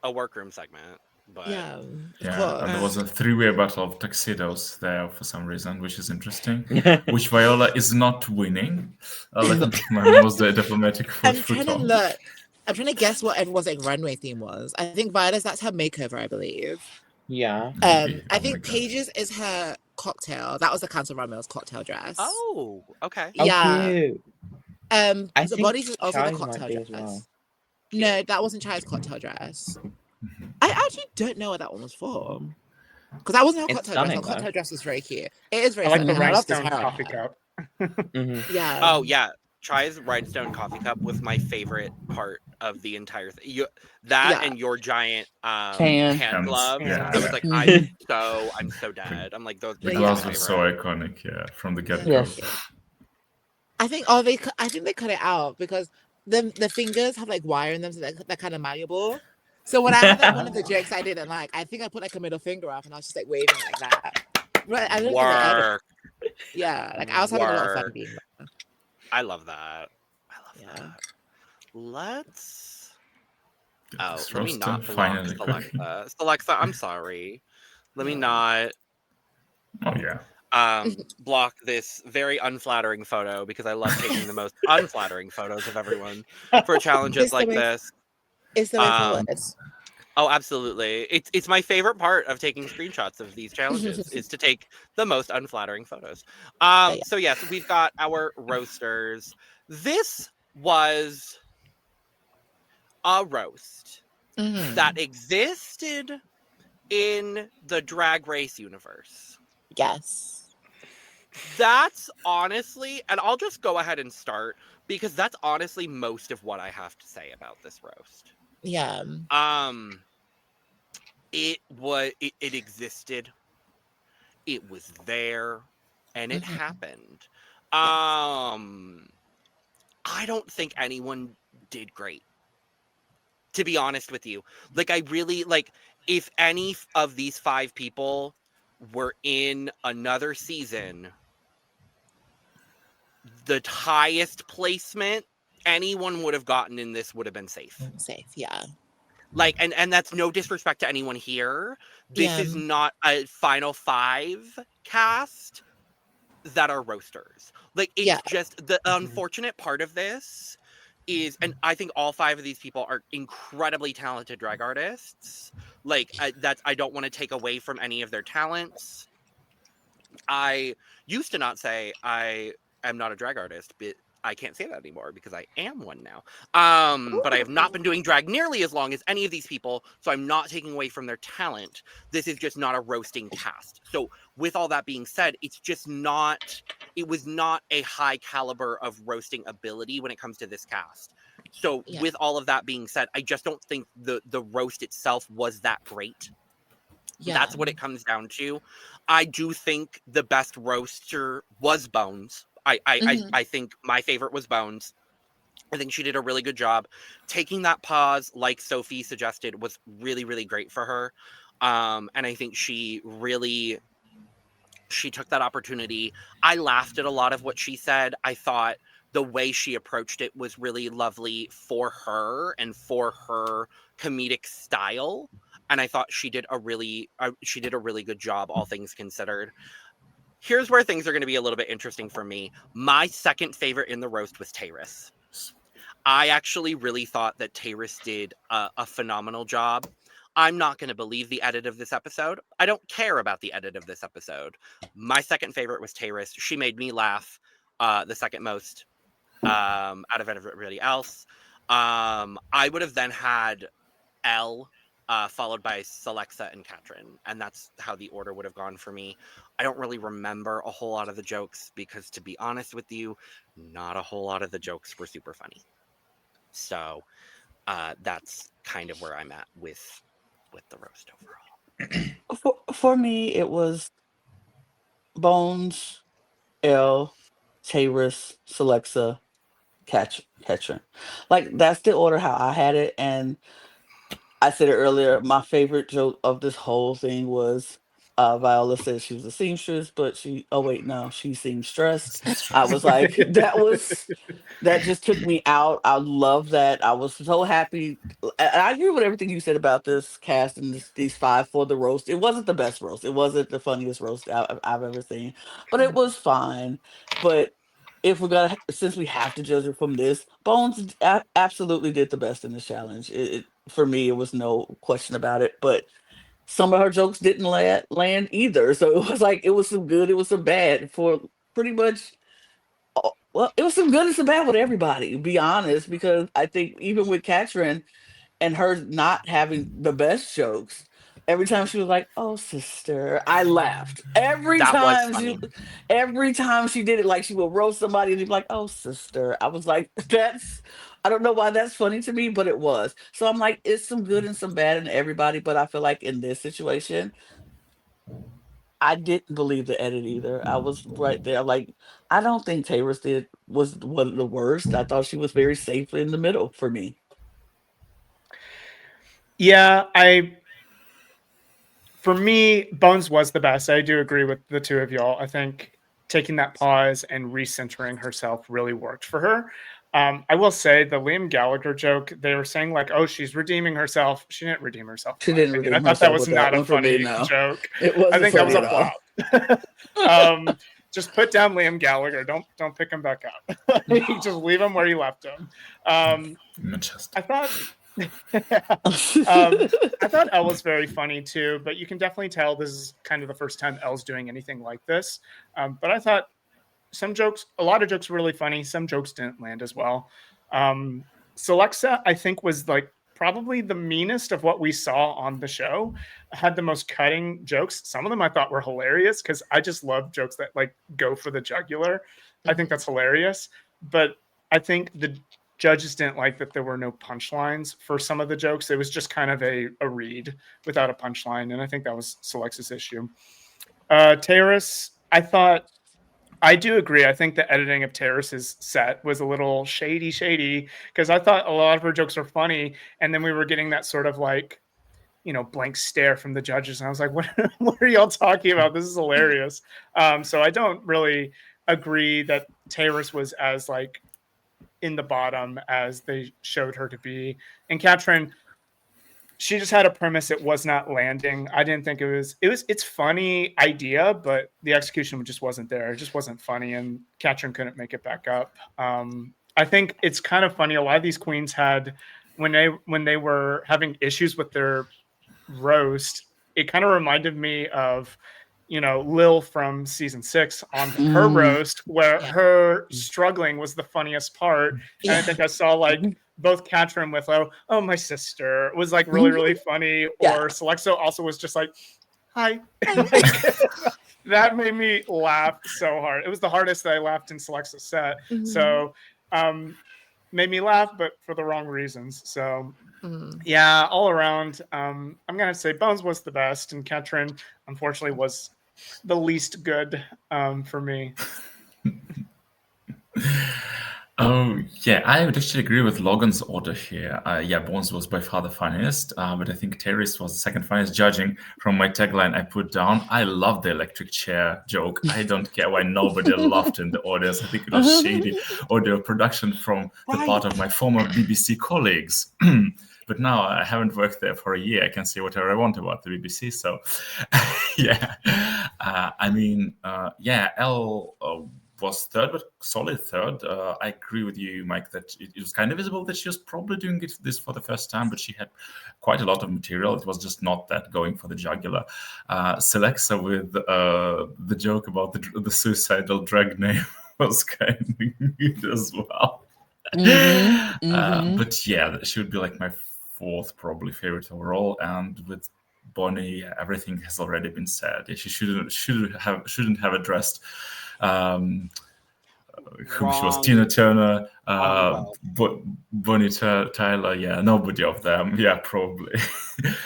a workroom segment, but Yeah, of Yeah, course. and there was a three-way battle of tuxedos there for some reason, which is interesting. Which Viola is not winning. Let me put my most diplomatic I'm foot trying to on. look. I'm trying to guess what everyone's like runway theme was. I think Viola's that's her makeover, I believe. Yeah. Maybe. I Oh my think God. Paige's is her cocktail. That was the Cancel Runway's cocktail dress. oh, okay. Oh, Yeah. cute. The I think body's is also the Chai's might cocktail be dress. as well. No, that wasn't Chai's cocktail dress. I actually don't know what that one was for. Because that wasn't her It's cocktail dress. Her stunning, though. cocktail dress was very cute. It is very I like the stunning. I love this rhinestone hair on coffee her. cup. Mhm. Yeah. Oh yeah, Chai's rhinestone coffee cup was my favorite part of the entire thing. Yeah. And your giant Hand. hand gloves. Yeah. I was like, Mhm. I'm so dead. I'm like those. The Yeah. gloves my were favorite. so iconic, yeah, from the get-go. Yes. I think they cut it out because the fingers have like wire in them, so they're kind of malleable. So when I had like one of the jokes I didn't like, I think I put like a middle finger up and I was just like waving it like that. But I don't think they edited. Work. Yeah, like I was having a lot of fun Work. being there. I love that. Yeah. That. Let's. Get Oh, this let me roaster not block finally cooking. Alexa. Alexa, I'm sorry. Let me not Oh yeah. block this very unflattering photo because I love taking the most unflattering photos of everyone for challenges It's the like way- this. It's the way Um, forward. Oh, absolutely. It's my favorite part of taking screenshots of these challenges is to take the most unflattering photos. Yeah. So yes, we've got our roasters. This was a roast Mhm. that existed in the Drag Race universe. Yes. That's honestly, and I'll just go ahead and start because that's honestly most of what I have to say about this roast. Yeah. It existed. It was there and it Mhm. happened. I don't think anyone did great. To be honest with you. Like I really like if any of these 5 people were in another season, the highest placement anyone would have gotten in this would have been safe. Safe. Yeah. Like and that's no disrespect to anyone here. This is not a final 5 cast that are roasters. Like it's just the unfortunate part of this is, and I think all 5 of these people are incredibly talented drag artists. Like I don't want to take away from any of their talents. I used to not say I am not a drag artist, but I can't say that anymore because I am one now. But I have not been doing drag nearly as long as any of these people, so I'm not taking away from their talent. This is just not a roasting cast. So with all that being said, it was not a high caliber of roasting ability when it comes to this cast. So with all of that being said, I just don't think the roast itself was that great. Yeah. That's what it comes down to. I do think the best roaster was Bones. I think my favorite was Bones. I think she did a really good job. Taking that pause, like Sophie suggested, was really, really great for her. And I think she took that opportunity. I laughed at a lot of what she said. I thought the way she approached it was really lovely for her and for her comedic style. And I thought she did a really good job, all things considered. Here's where things are going to be a little bit interesting for me. My second favorite in the roast was Tayrus. I actually really thought that Tayrus did a phenomenal job. I'm not going to believe the edit of this episode. I don't care about the edit of this episode. My second favorite was Tayrus. She made me laugh the second most out of everybody else. I would have then had Elle followed by Celexa and Katrin, and that's how the order would have gone for me. I don't really remember a whole lot of the jokes because, to be honest with you, not a whole lot of the jokes were super funny. So that's kind of where I'm at with the roast overall. For me, it was Bones, Elle, Tayrus, Celexa, Katrin. Like, that's the order how I had it. And I said it earlier, my favorite joke of this whole thing was Viola said she was a seamstress, but she seemed stressed. I was like, that just took me out. I love that. I was so happy. I agree with everything you said about this cast and these five for the roast. It wasn't the best roast. It wasn't the funniest roast I've ever seen, but it was fine. But if since we have to judge it from this, Bones absolutely did the best in this challenge. For me, it was no question about it. But some of her jokes didn't land either. So it was like, it was some good, it was some bad for pretty much. Well, it was some good and some bad with everybody, to be honest, because I think even with Katrin and her not having the best jokes, every time she was like, "Oh, sister," I laughed. That was funny. Every time she did it, like she would roast somebody and she'd be like, "Oh, sister." I was like, I don't know why that's funny to me, but it was. So I'm like, it's some good and some bad in everybody, but I feel like in this situation, I didn't believe the edit either. I was right there. Like, I don't think Taylor was one of the worst. I thought she was very safe in the middle for me. Yeah, for me, Bones was the best. I do agree with the two of y'all. I think taking that pause and recentering herself really worked for her. I will say the Liam Gallagher joke, they were saying like, oh, she's redeeming herself. She didn't redeem herself. She didn't redeem I thought that herself was with that not a one for me, funny no. joke. It wasn't I think that was funny a flop. Just put down Liam Gallagher. Don't pick him back up. Just leave him where you left him. I thought I thought Elle was very funny too, but you can definitely tell this is kind of the first time Elle's doing anything like this. But I thought a lot of jokes were really funny. Some jokes didn't land as well. Celexa, I think, was like probably the meanest of what we saw on the show. Had the most cutting jokes. Some of them I thought were hilarious because I just love jokes that like go for the jugular. I think that's hilarious. But I think the judges didn't like that there were no punchlines for some of the jokes. It was just kind of a read without a punchline. And I think that was Celexa's issue. Tayrus, I do agree. I think the editing of Tayrus's set was a little shady because I thought a lot of her jokes were funny. And then we were getting that sort of like, blank stare from the judges. And I was like, what are y'all talking about? This is hilarious. So I don't really agree that Tayrus was as like in the bottom as they showed her to be. And Katrin, she just had a premise. It was not landing. I didn't think it's funny idea, but the execution just wasn't there. It just wasn't funny. And Katrin couldn't make it back up. I think it's kind of funny. A lot of these queens had, when they were having issues with their roast, it kind of reminded me of, Lil from season 6 on her roast, where her struggling was the funniest part. And I think I saw like both Katrin with oh my sister was like really, really funny. Or Celexa also was just like, hi. That made me laugh so hard. It was the hardest that I laughed in Celexa's set. So made me laugh, but for the wrong reasons. So yeah, all around, I'm gonna say Bones was the best, and Katrin unfortunately was the least good for me. Oh, yeah, I would actually agree with Logan's order here. Yeah, Bones was by far the funniest, but I think Terry's was the second funniest, judging from my tagline I put down. I love the electric chair joke. I don't care why nobody laughed in the audience. I think it was shady audio production from the part of my former BBC colleagues. But now I haven't worked there for a year. I can say whatever I want about the BBC. So, yeah. Yeah, Elle was third, but solid third. I agree with you, Mike, that it was kind of visible that she was probably doing this for the first time, but she had quite a lot of material. It was just not that going for the jugular. Selexa with the joke about the suicidal drag name was kind of good as well. But yeah, she would be like my fourth probably favorite overall, and with Bonnie, everything has already been said. She shouldn't have addressed who she was, Tina Turner, Bonnie Tyler. Yeah, nobody of them. Yeah, probably.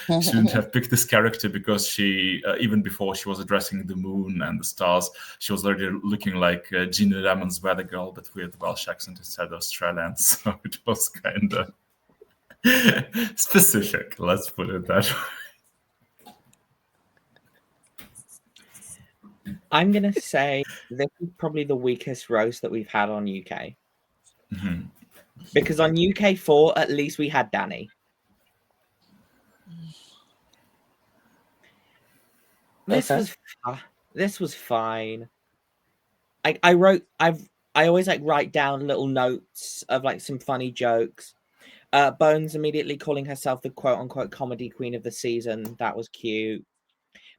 Shouldn't have picked this character because she, even before she was addressing the moon and the stars, she was already looking like Gina Lemon's Weather Girl, but with Welsh accent instead of Australian. So it was kind of specific. Let's put it that way. I'm going to say this is probably the weakest roast that we've had on UK. Because on UK 4, at least we had Danny. This was fine. I always like write down little notes of like some funny jokes. Bones immediately calling herself the quote unquote comedy queen of the season. That was cute.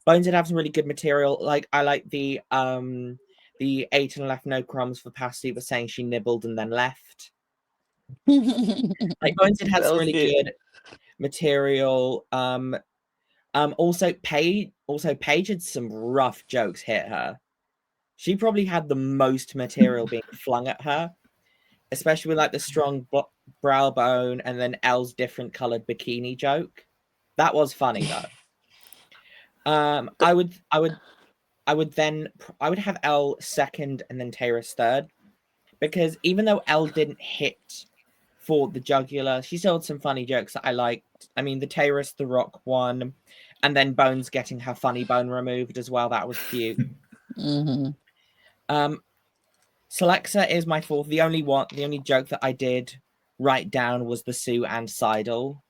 Bones did have some really good material. Like I like the 8 and left no crumbs for pasty, but saying she nibbled and then left. Like Bones did have some really good material. Also Paige had some rough jokes hit her. She probably had the most material being flung at her, especially with like the strong brow bone and then Elle's different colored bikini joke. That was funny though. I would have Elle second and then Tyrus third, because even though Elle didn't hit for the jugular, she still had some funny jokes that I liked. I mean, the Tyrus the Rock one, and then Bones getting her funny bone removed as well. That was cute. Selexa is my fourth. The only joke that I did write down was the Sue and Seidel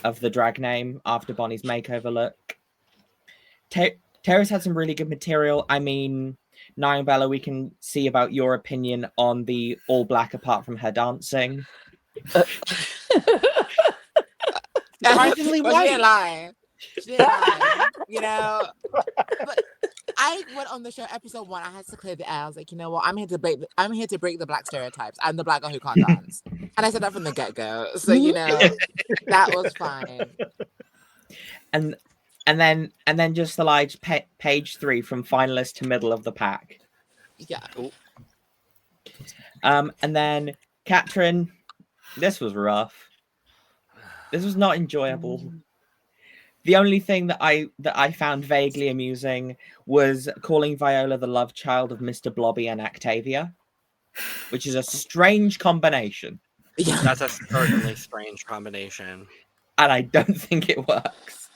of the drag name after Bonnie's makeover look. Terrace had some really good material. I mean, Nyongbella, we can see about your opinion on the all black apart from her dancing. Surprisingly white. She didn't lie. You know, but I went on the show episode 1. I had to clear the air. I was like, you know what? I'm here to break the black stereotypes. I'm the black girl who can't dance, and I said that from the get-go. So you know, that was fine. And then just the live page 3 from finalist to middle of the pack. Yeah. And then Katrin, this was rough. This was not enjoyable. The only thing that I found vaguely amusing was calling Viola the love child of Mr. Blobby and Octavia, which is a strange combination. Yeah, that's a certainly strange combination. And I don't think it works.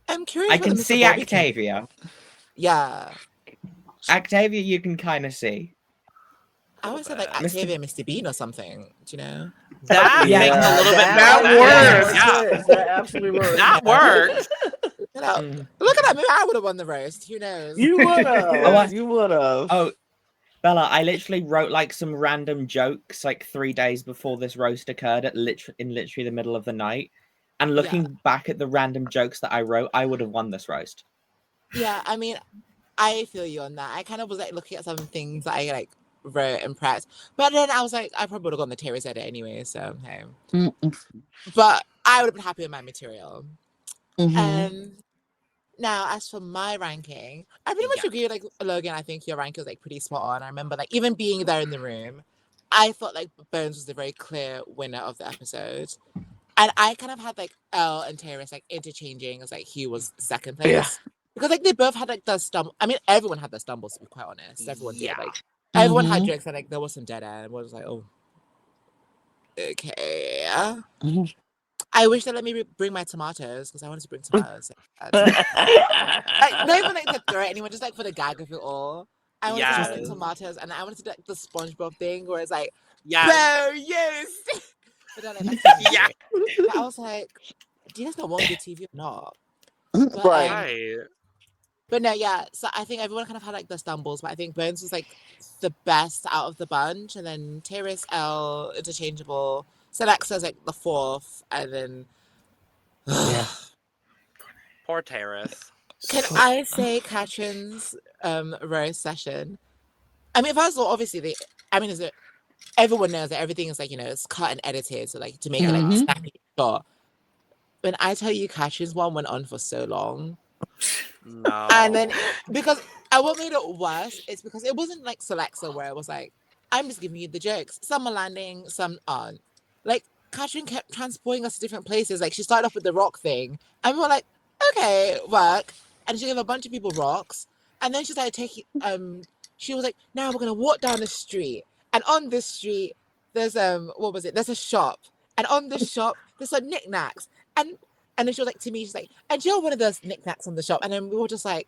I'm curious. I can see Octavia. Yeah. Octavia, you can kind of see. I always said like Octavia Mr. Bean or something. Do you know? That makes a little bit that works. Yeah. That absolutely works. That works. You know, look at that. Maybe I would have won the roast. Who knows? You would have. You would have. Oh, Bella, I literally wrote like some random jokes like 3 days before this roast occurred in literally the middle of the night. And looking back at the random jokes that I wrote, I would have won this roast. Yeah, I mean, I feel you on that. I kind of was like looking at some things that I like wrote and prepped, but then I was like, I probably would have gone the Terry's edit anyway. So hey, but I would have been happy with my material. Now, as for my ranking, I pretty much agree with like Logan. I think your ranking was like pretty spot on. I remember like even being there in the room, I felt like Bones was the very clear winner of the episode. And I kind of had like Elle and Terrace like interchanging as like Hugh was second place. Yeah. Because like they both had like the stumble. I mean, everyone had the stumbles, to be quite honest. Everyone did. Like Everyone had jokes and like there was some dead air. And I was like, oh, okay. Mhm. I wish they let me bring my tomatoes because I wanted to bring tomatoes. Like, not even like to throw at anyone, just like for the gag of it all. I wanted to bring like Yes. tomatoes, and I wanted to do like the SpongeBob thing where it's like, Yes. "Boo, yes." But then like, that's Yeah. but I was like, do you guys not want good TV or not? But, Right. Right. But no, yeah. So I think everyone kind of had like the stumbles, but I think Bones was like the best out of the bunch, and then Terrace, L, interchangeable. Selexa like the fourth, and then Yeah. Poor Terrace. can I say Katrin's roast session? I mean, first of all, obviously everyone knows that everything is like, it's cut and edited, so like to make it like Mhm. snappy short. When I tell you Katrin's one went on for so long. No. And then because what made it worse is because it wasn't like Selexa where it was like, I'm just giving you the jokes. Some are landing, some aren't. Like Katrin kept transporting us to different places. Like she started off with the rock thing, and we were like, okay, work. And she gave a bunch of people rocks, and then she started taking. She was like, now we're gonna walk down the street, and on this street there's what was it? There's a shop, and on this shop there's some knickknacks, and then she was like to me, she's like, and you're one of those knickknacks on the shop, and then we were just like,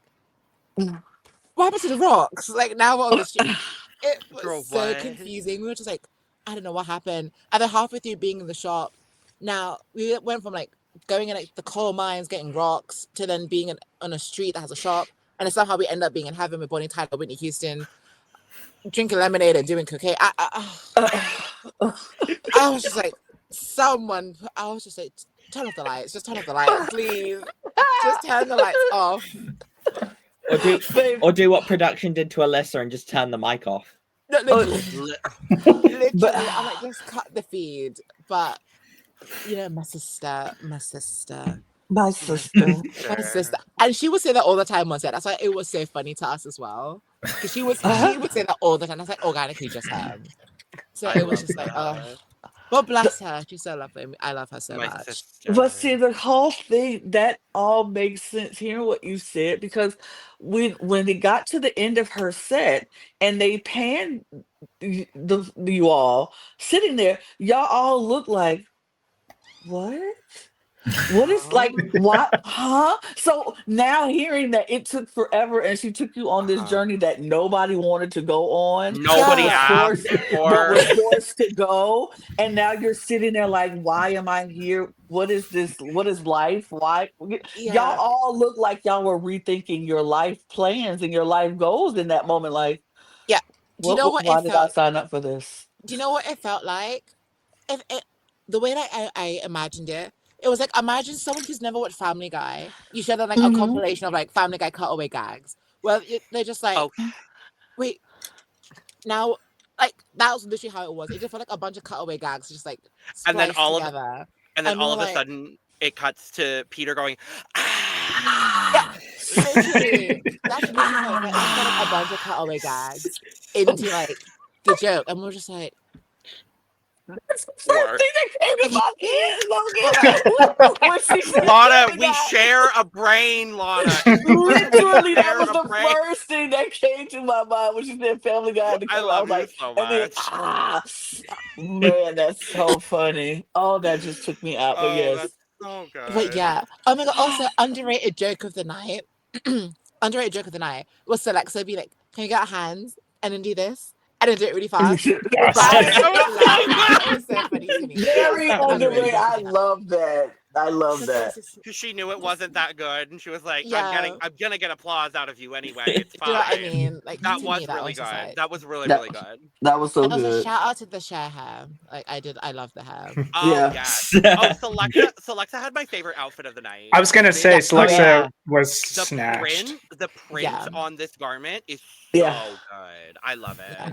what happened to the rocks? Like now we're on the street. It was Girl, so what? confusing. We were just like, I don't know what happened. And then halfway through being in the shop, now we went from like going in like the coal mines, getting rocks, to then being on a street that has a shop. And then somehow we end up being in heaven with Bonnie Tyler, Whitney Houston, drinking lemonade and doing cocaine. I was just like, I was just like, turn off the lights. Just turn off the lights, please. Just turn the lights off. Or do what production did to Alyssa and just turn the mic off. No, literally, I'm like, just cut the feed. But my sister, My sister. and she would say that all the time on set. That's why it was so funny to us as well, because she would say that all the time. That's like organically just her. So it was just like, but bless her, she's so lovely. I love her so much. Sister. But see, the whole thing, that all makes sense hearing what you said, because when it got to the end of her set and they panned you all sitting there, y'all all look like, what? What is like what? Huh? So now hearing that it took forever and she took you on this journey that nobody wanted to go on. Nobody but asked for. was forced to go. And now you're sitting there like, why am I here? What is this? What is life? Why? Yeah. Y'all all look like y'all were rethinking your life plans and your life goals in that moment. Like, yeah. Do you know what why it did felt? I sign up for this? Do you know what it felt like? The way that I imagined it, it was like, imagine someone who's never watched Family Guy. You show them like a compilation of like Family Guy cutaway gags. Well, they're just like, wait, now, like that was literally how it was. It just felt like a bunch of cutaway gags, just like And then spliced together. all of a like, sudden, it cuts to Peter going, yeah, literally. That's literally how it felt. It just felt like a bunch of cutaway gags into like the joke, and we're just like, That's the first thing that came to my head, Logan. When she said Lana, Family we Guy. share a brain, Lana. Literally, that Share was a the brain. first thing that came to my mind when she said Family Guy. I love was you like, so and then, much. man, that's so funny. Oh, that just took me out. But Oh, yes, that's so good. but yeah. Oh my god. Also, underrated joke of the night. Underrated joke of the night was Alexa be like, "Can you get our hands and then do this and then do it really fast?" Yes. That was so funny to me. very underrated. I Underrated. love that. I love that. Because she knew it wasn't that good, and she was like, Yeah. I'm gonna get applause out of you anyway. It's Do fine. you know what I mean? Like That to was me, that really was just good. like, That was really, That- really good. That was so and also good. shout out to the share hair. Like I love the hair. Oh Yeah. yes. Oh, Selecta had my favorite outfit of the night. I was gonna say, Yeah. Selexa yeah. was The snatched. print Yeah. on this garment is Yeah. so good. I love it. Yeah.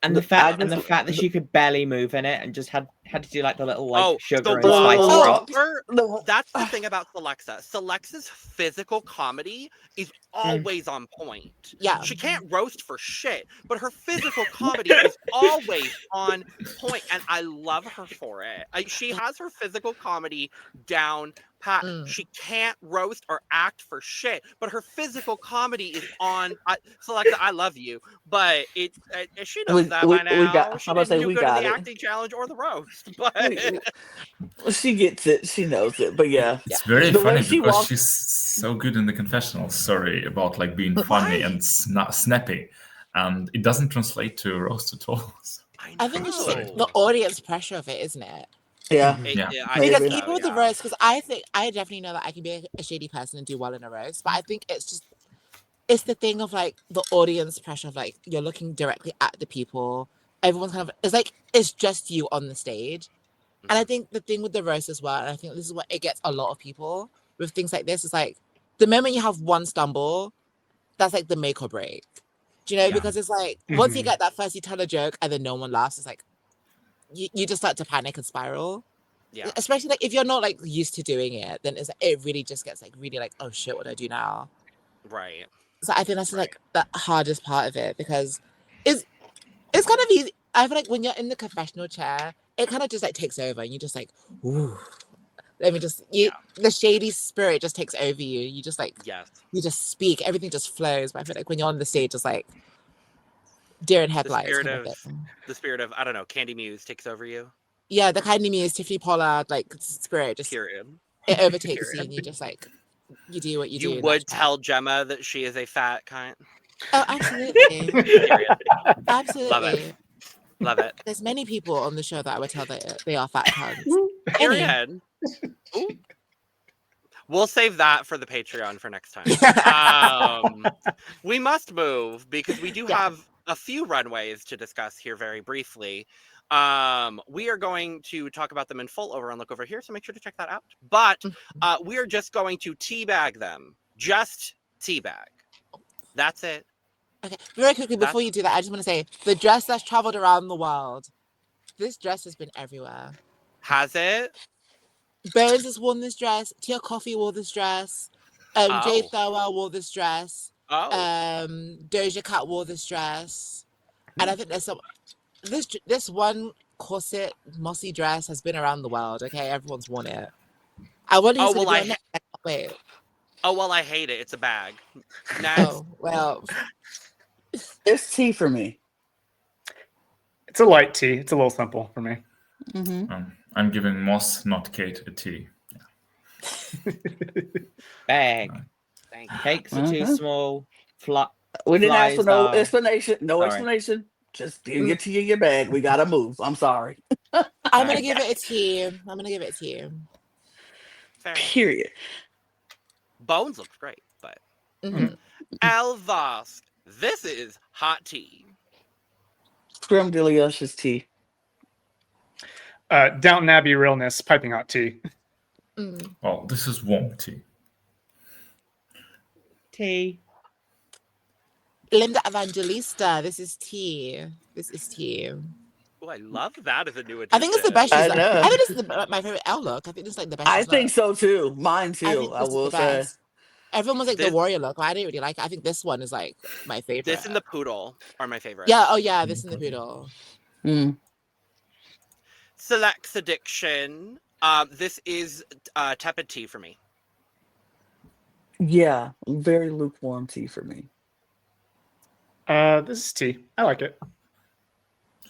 And the I fact just- that she could barely move in it and just had had to do like the little like Oh, sugar the and spice Oh, drop. Whopper. That's the thing about Celexa. Celexa's physical comedy is always on point. Yeah. She can't roast for shit, but her physical comedy is always on point, and I love her for it. She has her physical comedy down pat. She can't roast or act for shit, but her physical comedy is on. Celexa, I love you, but she knows that by now. She didn't do good in the acting challenge or the roast, but She gets it. She knows it. But yeah, It's very The way funny she because walks- she's so good in the confessionals. Sorry about like being funny and snappy, and it doesn't translate to roast at all. I think it's just Sorry. like the audience pressure of it, isn't it? yeah. I Because think so, even with the roast, because I think I definitely know that I can be a shady person and do well in a roast, but I think it's the thing of like the audience pressure of like you're looking directly at the people. Everyone's kind of it's just you on the stage. And I think the thing with the roast as well, and I think this is what it gets a lot of people with things like this, is like the moment you have one stumble, that's like the make or break. Do you know? Yeah. Because it's like once you get that first, you tell a joke and then no one laughs, it's like you just start to panic and spiral. Yeah. Especially like if you're not like used to doing it, then it really just gets like really like, oh shit, what do I do now? Right. So I think that's like the hardest part of it, because it's kind of easy. I feel like when you're in the confessional chair, it kind of just like takes over and you just like, ooh. Let me just the shady spirit just takes over you. You just like you just speak, everything just flows. But I feel like when you're on the stage, it's like deer in headlights. The spirit of I don't know, Candy Muse takes over you. Yeah, the kind of Muse, Tiffany Pollard, like spirit just it overtakes you, and you just like you do what you do. You would tell Gemma that she is a fat cunt. Oh, absolutely. Absolutely. Love it. There's many people on the show that I would tell that they are fat cunts. Period. We'll save that for the Patreon for next time. We must move because we do have a few runways to discuss here very briefly. We are going to talk about them in full over on Look Over Here, so make sure to check that out. But we are just going to teabag them. Just teabag. That's it. Okay, very quickly, before you do that, I just want to say, the dress that's traveled around the world, this dress has been everywhere. Has it? Bones has worn this dress. Tia Coffee wore this dress. Jay Thurwell wore this dress. Doja Cat wore this dress. And I think there's this one corset, mossy dress has been around the world. Okay, everyone's worn it. I wonder who's going to be on next. Wait. Oh, well, I hate it. It's a bag. Next. Oh, well. It's tea for me. It's a light tea. It's a little simple for me. I'm giving Moss, not Kate, a tea. Bag. Cakes are too small. We didn't ask for no flies are- explanation. No Sorry. explanation. Just give your tea in your bag. We gotta move. I'm sorry. I'm going to give it a tea. Fair. Period. Bones looks great, but Elvas, this is hot tea. Creme delicious tea. Downton Abbey Realness, piping hot tea. Well, this is warm tea. Tea. Linda Evangelista, this is tea. Oh, I love that as a new addition. I think it's the best. I know. I think this is my favorite L look. I think this is like the best. I think so too. Mine too. I will say. Everyone was like the warrior look. I didn't really like it. I think this one is like my favorite. This and the poodle are my favorite. Yeah. Oh yeah. This and the poodle. Select's Addiction. This is tepid tea for me. Yeah, very lukewarm tea for me. This is tea. I like it.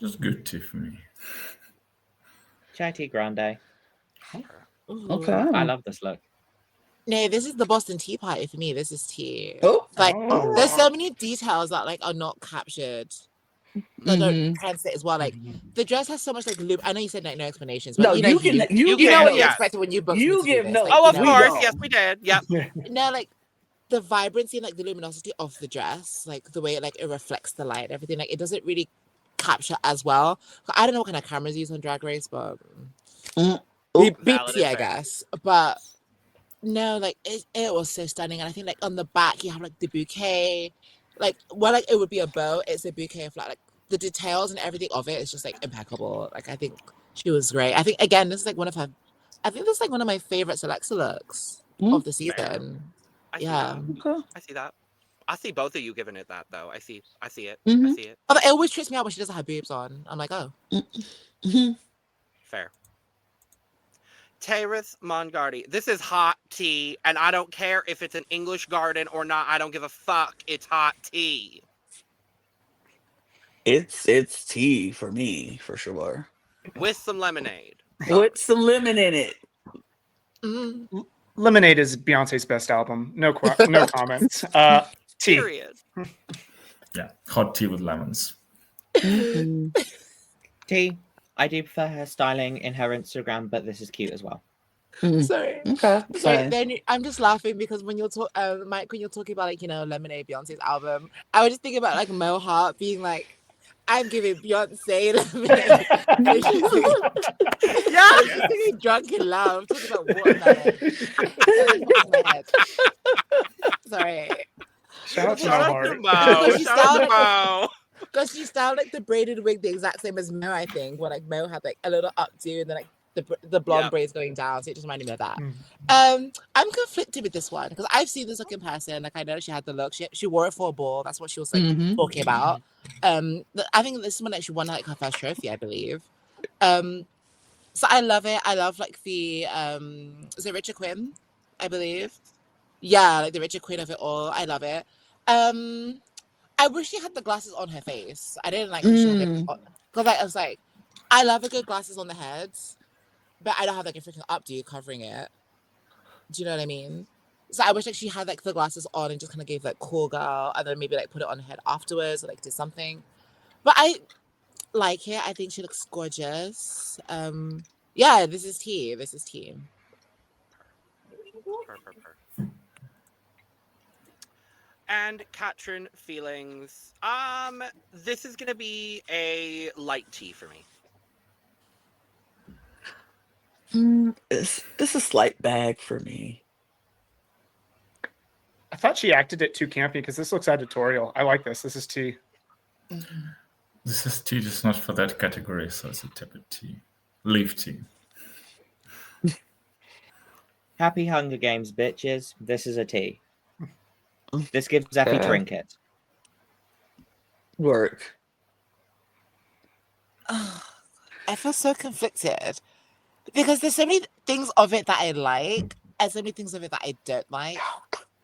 Just good tea for me. Chai tea grande. Okay. I love this look. No, this is the Boston Tea Party for me. This is tea. Oh, Like there's so many details that like are not captured. That don't translate as well. Like the dress has so much like loop. I know you said like no explanations, but no, you know you know know what you expected when you booked. You me to do give this. no. Like, Oh, of you know? course. Yes, we did. Yep. No, like the vibrancy and like the luminosity of the dress, like the way it reflects the light, everything, like it doesn't really capture as well. I don't know what kind of cameras use on Drag Race, but BBC, I guess. But no, like it was so stunning, and I think like on the back you have like the bouquet, like like it would be a bow, it's a bouquet of like the details and everything of it is just like impeccable. Like I think She was great. I think again, this is like one of her. I think this is like one of my favorites Alexa looks of the season. I see Yeah. that. Okay. I see that. I see both of you giving it that though. I see it. I Mhm. see it. Although it always trips me out when she doesn't have boobs on. I'm like, oh. Mhm. Fair. Terrace Mongardi. This is hot tea, and I don't care if it's an English garden or not. I don't give a fuck. It's hot tea. It's tea for me, for sure. With some lemonade. With some lemon in it. Mm. Lemonade is Beyonce's best album. No comments. Tea. Period. Yeah, hot tea with lemons. Mhm. T, I do prefer her styling in her Instagram, but this is cute as well. Mhm. Sorry. Okay. Sorry, Fine. then I'm just laughing because when you're Mike, when you're talking about like, Lemonade, Beyonce's album, I was just thinking about like Mo Hart being like, I'm giving Beyonce Lemonade. And she's singing, Yeah. and she's singing Drunken Love, talking about watermelon. Sorry, popped in my head. Sorry. Shout out to Mo Shout out to Hart. Mo. Because she Shout out to sounded Mo. Because she styled like the braided wig the exact same as Mo, I think, where like Mo had like a little updo and then like the blonde Yep. braids going down, so it just reminded me of that. Mm. I'm conflicted with this one because I've seen this look in person. Like I know she had the look. She wore it for a ball. That's what she was like Mhm. talking about. I think this one actually won like her first trophy, I believe. So I love it. I love like the is it Richard Quinn, I believe. Yeah, like the Richard Quinn of it all. I love it. I wish she had the glasses on her face. I didn't like when she had it because I was like, I love a good glasses on the head, but I don't have like a freaking updo covering it. Do you know what I mean? So I wish like she had like the glasses on and just kind of gave like cool girl, and then maybe like put it on her head afterwards or like did something. But I like it. I think she looks gorgeous. Yeah, this is tea. This is tea. Purr. And Katrin feelings. This is gonna be a light tea for me. It's a slight bag for me. I thought she acted it too campy because this looks editorial. I like this. This is tea. This is tea, just not for that category, so it's a tepid tea. Leaf tea. Happy Hunger Games, bitches. This is a tea. This gives Effie Yeah. trinket. Work. I feel so conflicted because there's so many things of it that I like and so many things of it that I don't like.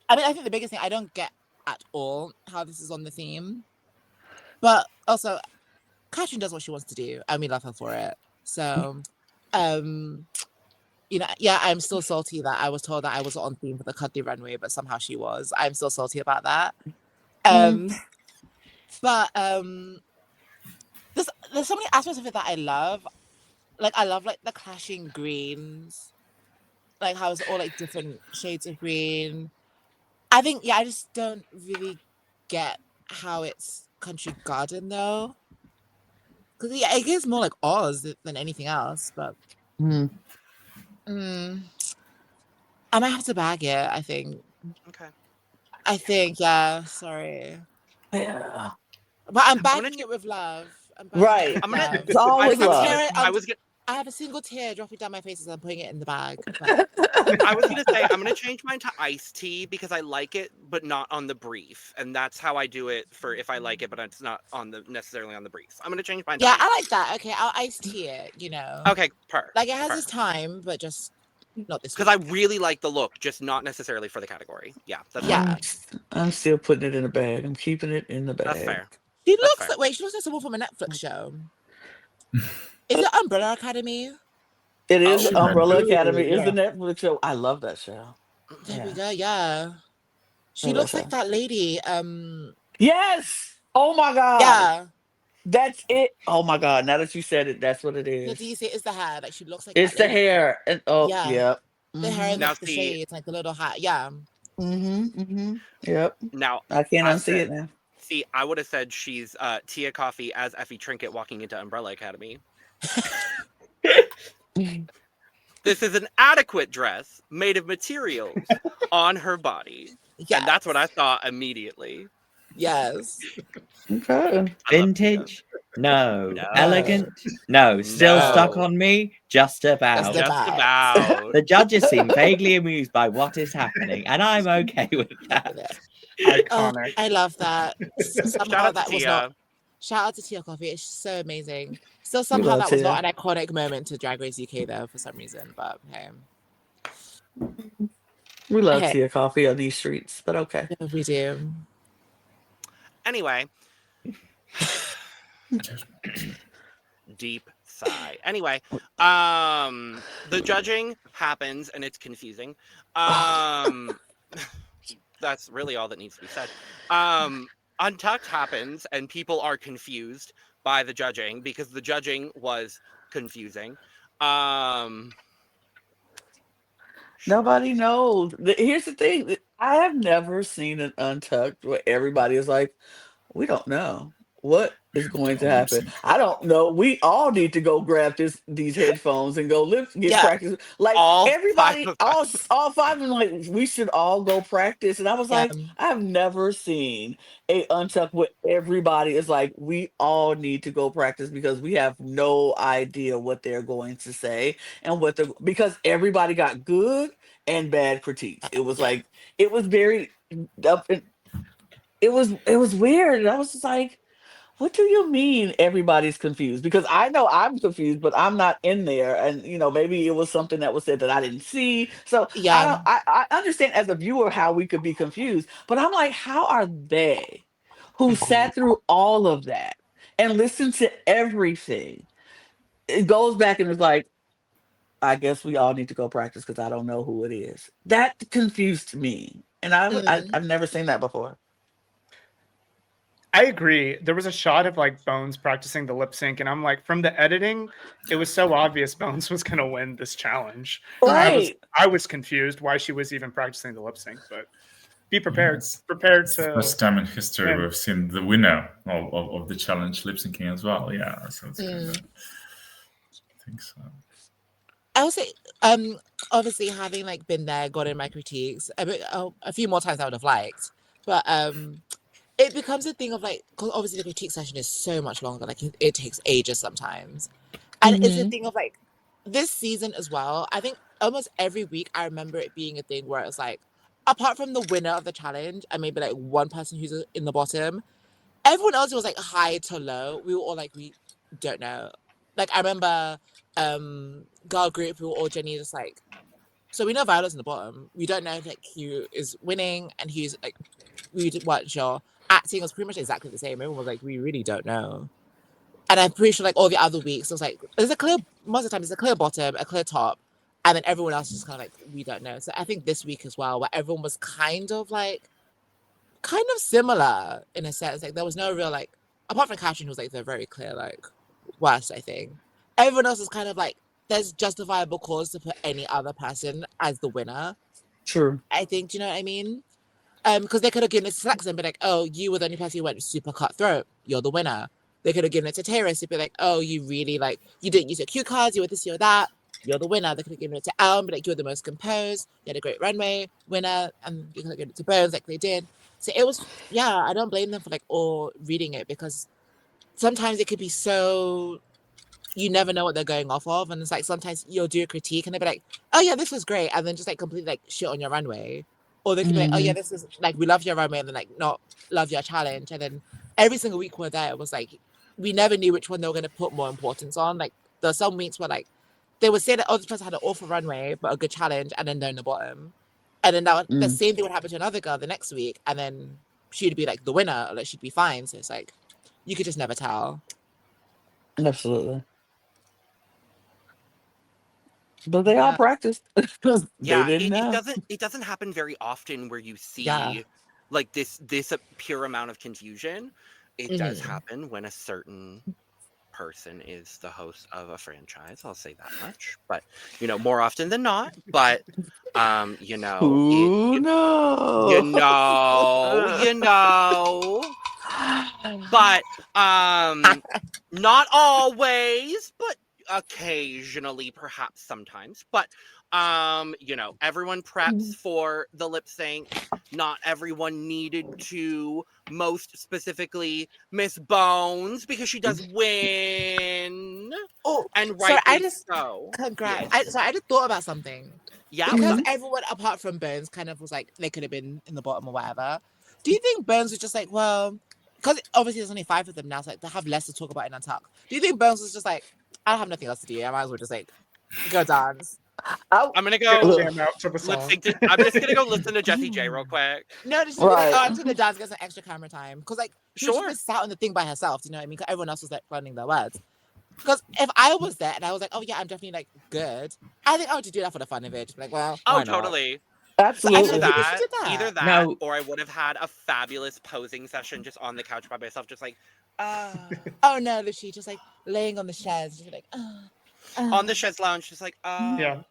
I mean, I think the biggest thing I don't get at all how this is on the theme, but also Katrin does what she wants to do and we love her for it. So, yeah, I'm still salty that I was told that I was on theme for the Cuddly Runway, but somehow she was. I'm still salty about that. But there's so many aspects of it that I love. Like I love like the clashing greens, like how it's all like different shades of green. I think I just don't really get how it's country garden though, because it gives more like Oz than anything else. But I might have to bag it. I think. Okay. Yeah. Sorry, Yeah. but I'm bagging it with love. Right. I'm gonna. It's always love. I have a single tear dropping down my face as I'm putting it in the bag. I was gonna say I'm gonna change mine to iced tea because I like it, but not on the brief, and that's how I do it for if I like it, but it's not necessarily on the briefs. I'm gonna change mine. Yeah, I like that. Okay, I'll iced tea it. Okay, Like it has its time, but just not this. Because I really like the look, just not necessarily for the category. Yeah, that's Yeah. I'm still putting it in the bag. I'm keeping it in the bag. That's fair. She looks like she looks like someone from a Netflix show. Is it Umbrella Academy? It is Umbrella Academy. Yeah. Is the Netflix show. I love that show. There we go. Yeah, she looks like that lady. Yes. Oh my god. Yeah. That's it. Oh my god. Now that you said it, that's what it is. No, do you see? It's the hair. Like she looks like. It's that the lady. hair. And Yeah. Mm-hmm. The hair and Now the see- shades, like the little hat. Yeah. Yep. Now I can't I unsee said- it now. See, I would have said she's Tia Coffee as Effie Trinket walking into Umbrella Academy. This is an adequate dress made of materials on her body. Yeah. And that's what I thought immediately. Yes. Okay. Vintage? No. No. Elegant? No. Still stuck No. on me? Just about. Just Just about. about. The judges seem vaguely amused by what is happening, and I'm okay with that. Oh, Iconic. I love that. Shout Somehow out to that was Tia. not. Shout out to Tia Coffee. It's so amazing. Still, We somehow love that was Tia. not an iconic moment to Drag Race UK though, for some reason. But hey, We love hey, Tia Coffee on these streets, but okay. yeah, we do. Anyway. Deep sigh. Anyway, the judging happens and it's confusing. That's really all that needs to be said. Untucked happens and people are confused by the judging because the judging was confusing. Nobody knows. Here's the thing. I have never seen an Untucked where everybody is like, we don't know what is going to happen. I don't know. We all need to go grab these headphones and go get Yeah. practice. Like All everybody, five of all five of them, like we should all go practice. And I was Yeah. like, I've never seen a Untucked where everybody is like, we all need to go practice because we have no idea what they're going to say and because everybody got good and bad critiques. It was like it was very up and it was weird. And I was just like, what do you mean everybody's confused? Because I know I'm confused, but I'm not in there. And maybe it was something that was said that I didn't see. So Yeah. I understand as a viewer how we could be confused, but I'm like, how are they who sat through all of that and listened to everything? It goes back and is like, I guess we all need to go practice because I don't know who it is. That confused me. And I've never seen that before. I agree. There was a shot of like Bones practicing the lip sync, and I'm like, from the editing, it was so obvious Bones was going to win this challenge. Right. I was confused why she was even practicing the lip sync, but be prepared. Prepared It's to. the first time in history win. we've seen the winner of the challenge lip syncing as well. Yeah, so it's kind of, I think so. I would say, obviously having like been there, gotten my critiques a few more times I would have liked, but it becomes a thing of like, because obviously the critique session is so much longer, like it takes ages sometimes, and it's a thing of like this season as well. I think almost every week I remember it being a thing where it's like, apart from the winner of the challenge and maybe like one person who's in the bottom, everyone else was like high to low. We were all like, we don't know. Like I remember girl group, we were all Jenny just like, so we know Violet's in the bottom. We don't know like who is winning and who's like, your acting was pretty much exactly the same. Everyone was like, we really don't know. And I'm pretty sure like all the other weeks, it was like, most of the time it's a clear bottom, a clear top, and then everyone else is just kind of like, we don't know. So I think this week as well, where everyone was kind of similar in a sense. Like there was no real like, apart from Catherine, who was like the very clear like worst, I think. Everyone else is kind of like, there's justifiable cause to put any other person as the winner. True. I think, do you know what I mean? Because they could have given it to Slacks and be like, oh, you were the only person who went super cutthroat. You're the winner. They could have given it to Terrace and be like, oh, you really like, you didn't use your cue cards, you were this, you were that. You're the winner. They could have given it to Elm, but like, you're the most composed. You had a great runway winner, and you could have given it to Bones like they did. So it was, yeah, I don't blame them for like all reading it because sometimes it could be so, you never know what they're going off of. And it's like sometimes you'll do a critique and they'll be like, oh yeah, this was great. And then just like completely like shit on your runway. Or they could be like, oh yeah, this is like, we love your runway, and then like not love your challenge. And then every single week we're there, it was like, we never knew which one they were going to put more importance on. Like there were some weeks where like, they would say that, oh, this person had an awful runway, but a good challenge, and then they're in the bottom. And then the same thing would happen to another girl the next week, and then she'd be like the winner, or like she'd be fine. So it's like, you could just never tell. Absolutely. But they all practiced. Yeah, they didn't know. it doesn't happen very often where you see Yeah. like this pure amount of confusion. It does happen when a certain person is the host of a franchise. I'll say that much. But more often than not. But Who knows? But not always. But occasionally, perhaps sometimes, but everyone preps for the lip sync. Not everyone needed to. Most specifically, Miss Bones, because she does win. Oh, And sorry, I rightly just so. congrats. Yes. I just thought about something. Yeah. Because everyone apart from Bones kind of was like they could have been in the bottom or whatever. Do you think Bones was just like, well, because obviously there's only 5 of them now, so like they have less to talk about in Untucked. Do you think Bones was just like, I have nothing else to do, I might as well just like go dance? I'm gonna Get go the jam out to the lip song. sync. I'm just gonna go listen to Jessie J real quick. No, just Right. like, oh, I'm just gonna dance, get some extra camera time. Because like she Sure. just sat on the thing by herself, you know what I mean? Because everyone else was like running their words. Because if I was there and I was like, oh yeah, I'm definitely like good, I think I would just do that for the fun of it. Just be like, well, Oh, why not? totally. Absolutely. I think she did that. Either that, No. or I would have had a fabulous posing session just on the couch by myself, just like, Oh no, she just like laying on the chaise, just like, on the chaise lounge, just like, Yeah.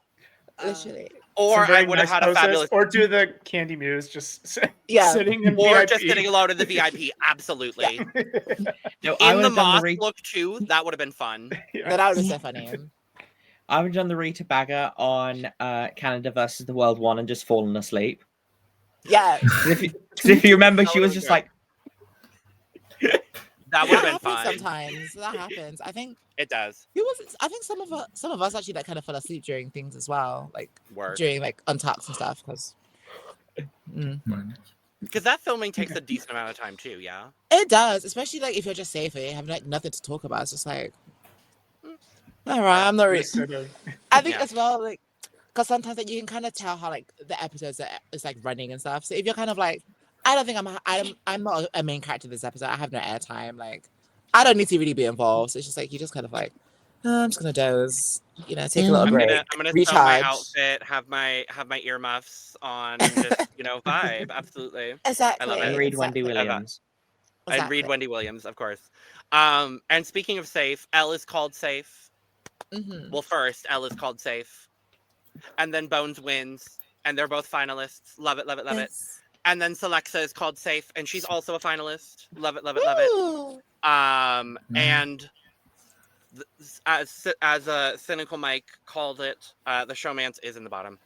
literally. Or Some very I would have nice had a poses, fabulous, or do the Candy Muse just Yeah. sitting in or VIP. just getting alone in the VIP. Absolutely. No, I In would the have done moth the look too, that would have been fun. That would be so funny. I would have done the Rita Bagger on Canada versus the World One and just fallen asleep. Yeah. Because if you remember, That she was would've just been like, That would have been happens fun. sometimes. That happens. I think It does. I think some of us actually like kind of fell asleep during things as well, like Work. during like Untucked and stuff. Because Because that filming takes a decent amount of time too, yeah? it does, especially like if you're just safe and you have like nothing to talk about. It's just like, all right, I'm not really. I think Yeah. as well, like, because sometimes like, you can kind of tell how like the episodes is like running and stuff. So if you're kind of like, I don't think I'm not a main character this episode. I have no airtime. Like, I don't need to really be involved. So it's just like you just kind of like, oh, I'm just gonna doze, take a little I'm break, gonna recharge. sew my outfit, have my earmuffs on, and just vibe. Absolutely. Exactly. I love and it. read Wendy exactly. Williams. And read Wendy Williams, of course. And speaking of safe, Elle is called safe. Mm-hmm. Well, first Elle is called safe, and then Bones wins, and they're both finalists. Love it, love it, love it. And then Celexa is called safe, and she's also a finalist. Love it, love it, love it. And as a cynical Mike called it, the showmance is in the bottom.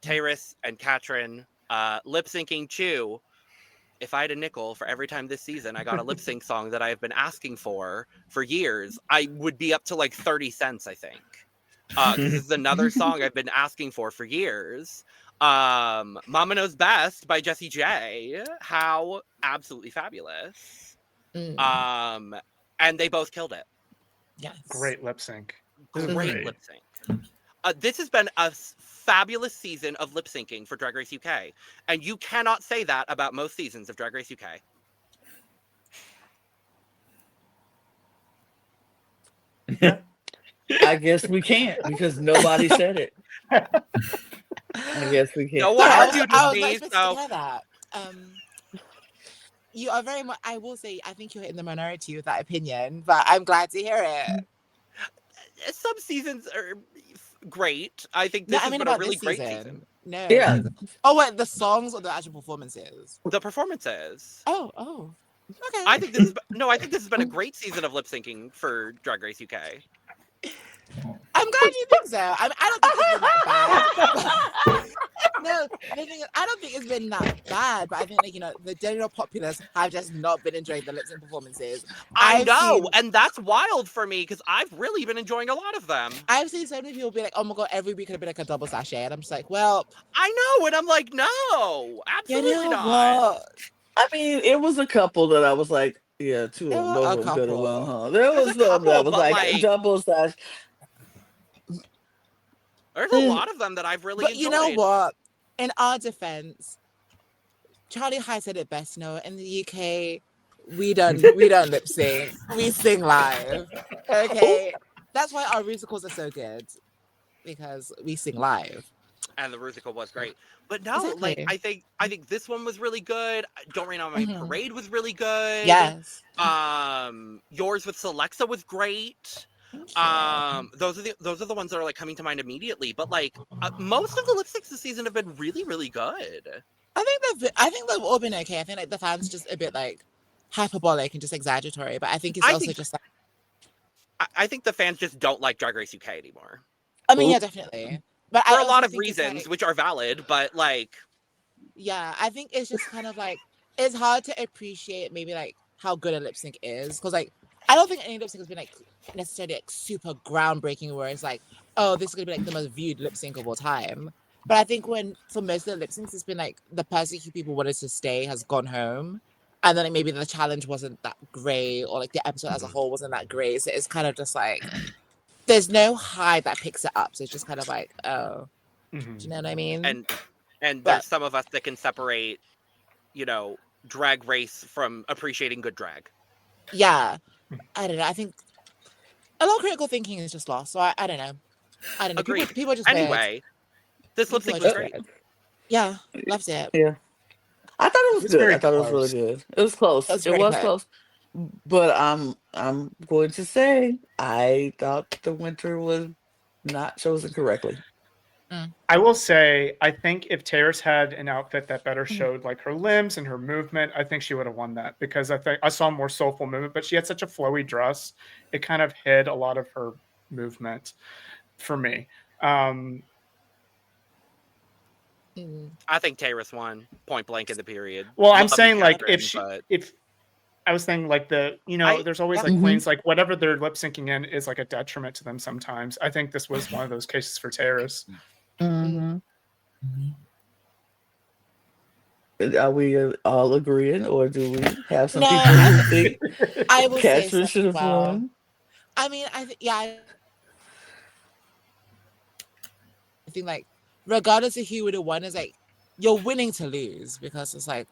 Tyrus and Katrin lip syncing to If I Had a Nickel for every time this season I got a lip sync song that I've been asking for years, I would be up to like 30 cents, I think. Because this is another song I've been asking for years. Mama Knows Best by Jessie J. How absolutely fabulous. And they both killed it. Yes. Great lip sync. Great lip sync. This has been a fabulous season of lip syncing for Drag Race UK. And you cannot say that about most seasons of Drag Race UK. I guess we can't because nobody said it. I guess we can't. No one argued I was with not me, expecting to so hear that. You are very much. I will say, I think you're in the minority with that opinion, but I'm glad to hear it. some seasons are great. I think No, this I has mean been a about really this great season. season. No. Yeah. Oh, wait, the songs or the actual performances? The performances. Oh. Okay. I think this has been a great season of lip syncing for Drag Race UK. I'm glad you think so. I don't think it's been that bad. No, the thing is, I don't think it's been that bad, but I think the general populace have just not been enjoying the lip sync performances. I know, and that's wild for me because I've really been enjoying a lot of them. I've seen so many people be like, "Oh my god, every week could have been like a double sachet," and I'm just like, "Well, I know," and I'm like, "No, absolutely not." What? I mean, it was a couple that I was like, yeah, two There of were a them could have couple. won, huh? There There's was a some that couple, was but, like double sash. There's a lot of them that I've really but enjoyed. you know what? In our defense, Charlie High said it best. In the UK, we don't lip sync. We sing live. Okay, that's why our musicals are so good because we sing live. And the musical was great, but no, like I think this one was really good. Don't Rain on My Parade was really good. Yes. Yours with Celexa was great. Those are the ones that are like coming to mind immediately. But like most of the lip syncs this season have been really, really good. I think they've all been okay. I think like the fans just a bit like hyperbolic and just exaggeratory. But I think it's just like I think the fans just don't like Drag Race UK anymore. I mean, yeah, definitely. But For I a also lot of think it's, reasons, like, which are valid, but like, yeah, I think it's just kind of like it's hard to appreciate maybe like how good a lip sync is because like I don't think any lip sync has been like necessarily like super groundbreaking where it's like, oh, this is gonna be like the most viewed lip sync of all time. But I think when for most of the lip syncs, it's been like the person who people wanted to stay has gone home, and then like, maybe the challenge wasn't that great or like the episode as a whole wasn't that great. So it's kind of just like there's no high that picks it up. So it's just kind of like, oh, do you know what I mean? and But- there's some of us that can separate, Drag Race from appreciating good drag. Yeah, I don't know. I think a lot of critical thinking is just lost. So I don't know. I don't know. Agreed. People are just weird. Anyway, this lip People sync are was just great. weird. Yeah, loved it. Yeah. I thought it was It's good. very I thought it was really close. good. It was close. It was It very was close. close. But I'm going to say I thought the winter was not chosen correctly. I will say, I think if Terrace had an outfit that better showed like her limbs and her movement, I think she would have won that because I think I saw more soulful movement, but she had such a flowy dress. It kind of hid a lot of her movement for me. Mm. I think Tayrus won point blank in the period. Well, I'm Love you, saying like Catherine, if I was saying like there's always like Mhm. queens, like whatever they're lip syncing in is like a detriment to them sometimes. I think this was one of those cases for Terrace. Are we all agreeing, or do we have some No, people who think I will say Catherine so should have as well. won? I mean, I think like regardless of who would have won, is like you're winning to lose because it's like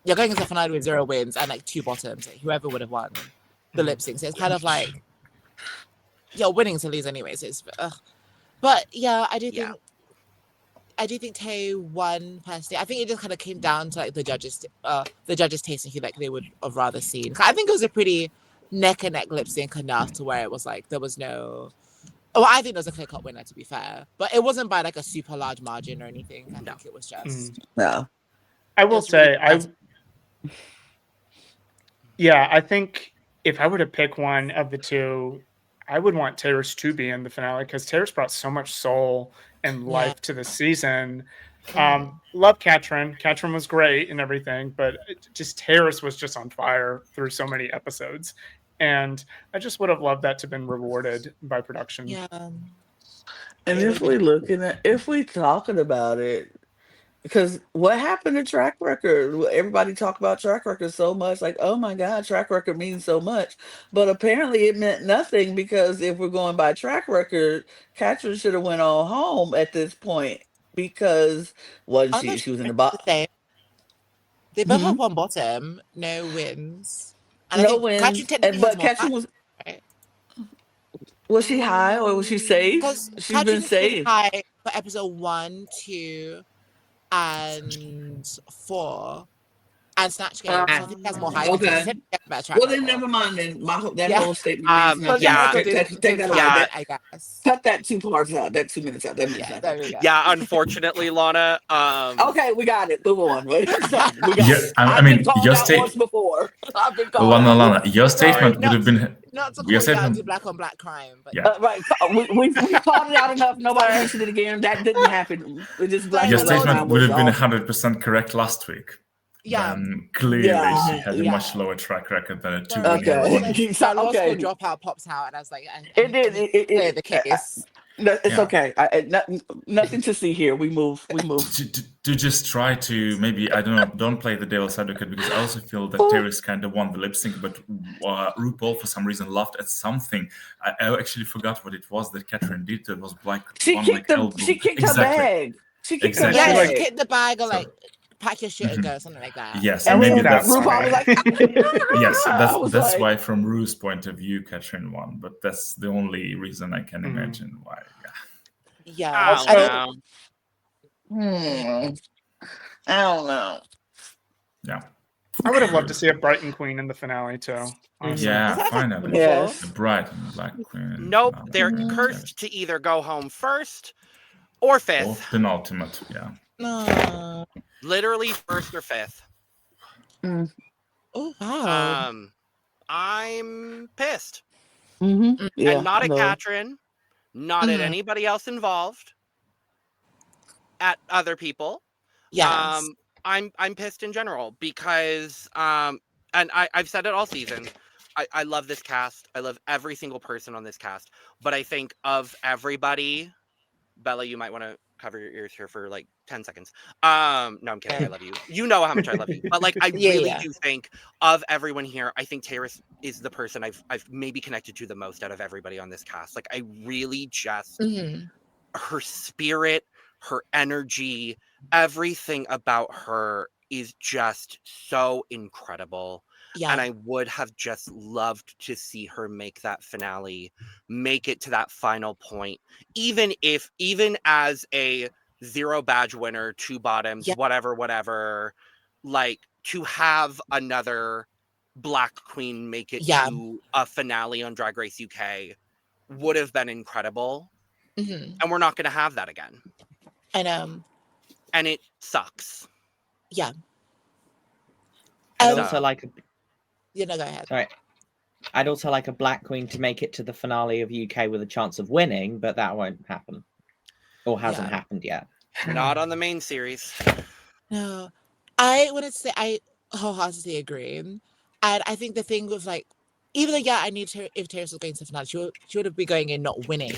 you're going into the finale with 0 wins and like 2 bottoms. Like, whoever would have won the lip sync, so it's kind of like you're winning to lose anyway. So it's, but yeah, I do think Tay won personally. I think it just kind of came down to like the judges' taste and who like they would have rather seen. I think it was a pretty neck and neck lip sync enough to where it was like there was no. Well, I think there was a clear cut winner to be fair, but it wasn't by like a super large margin or anything. I think it was just. No. I will It's really say, I think if I were to pick one of the two, I would want Terrace to be in the finale because Terrace brought so much soul and life to the season. Love Katrin. Katrin was great and everything, but just Terrace was just on fire through so many episodes. And I just would have loved that to have been rewarded by production. Yeah. And if we talking about it, because what happened to track record? Everybody talk about track record so much, like, oh my God, track record means so much. But apparently it meant nothing because if we're going by track record, Katrin should have went on home at this point because she was in the bottom. They both have one bottom, no wins. And No I think wins. Katrin technically But has more Katrin high, was. Was she high or was she safe? because She's Katrin been is pretty safe. high for episode 1, 2, and 4, and Snatch Game. So I think she has more high. Okay. So better track Well, then record. never mind. Then that Yeah. whole statement means nothing. yeah. Take that away. Yeah. I guess. Cut that 2 parts out. That 2 minutes out. That means Yeah, nothing. there we go. Yeah, unfortunately, Lana. Okay, we got it. Move on. We got Yeah, it. I I've mean, been called your out once before. I've been called Lana, out. Lana, your statement would have been. Not to call Your you out statement. to black on black crime, but Yeah. Right. We called it out enough. Nobody mentioned it again. That didn't happen. It just black Your on black statement crime would was have been awful. 100% correct last week. yeah. Then clearly Yeah. she had a Yeah. much lower track record than a two Okay. That law Okay. school dropout pops out, and I was like, It did. clear the case. No, it's Yeah. okay. Nothing to see here. We move. To just try to maybe, I don't know, don't play the devil's advocate because I also feel that Terrace kind of won the lip sync, but RuPaul for some reason laughed at something. I actually forgot what it was that Katrin did. That was like She kicked her bag. She kicked her Exactly. Yeah, bag. she kicked the bag or So- like pack your shit and go, something like that. Yes, And and maybe then that's RuPaul was like, yes, I was that's like- why from Ru's point of view, Katrin won. But that's the only reason I can Mhm. imagine why. Yeah. I Also- don't know. I don't know. Yeah, I would have loved to see a Brighton Queen in the finale too. honestly. yeah, Has that finally, Yes. the bright and black queen. Nope, they're Mhm. cursed to either go home first or Or fifth. penultimate, yeah. No. Literally first or fifth. Oh wow. I'm pissed. Yeah, and not I at know. Katrin, not at anybody else involved, at other people. Yes. I'm pissed in general because and I've said it all season. I love this cast. I love every single person on this cast. But I think of everybody, Bella, you might want to cover your ears here for like 10 seconds. No, I'm kidding. I love you. You know how much I love you. But like I Yeah, really yeah. do think of everyone here, I think Terrace is the person I've maybe connected to the most out of everybody on this cast. Like I really just her spirit, her energy, everything about her is just so incredible. And Yeah. I would have just loved to see her make that finale, make it to that final point, even as a 0 badge winner, 2 bottoms, Yeah. whatever, like to have another Black Queen make it Yeah. to a finale on Drag Race UK would have been incredible. hmm And we're not going to have that again. And And it sucks. yeah. I'd So- also like a You know, go ahead. sorry. I'd also like a Black Queen to make it to the finale of UK with a chance of winning, but that won't happen. Or hasn't Yeah. happened yet. Not on the main series. No, I wouldn't say I wholeheartedly agree. And I think the thing with like, even though, yeah, I need to, if Terrace was going to the finale, she would have been going in not winning.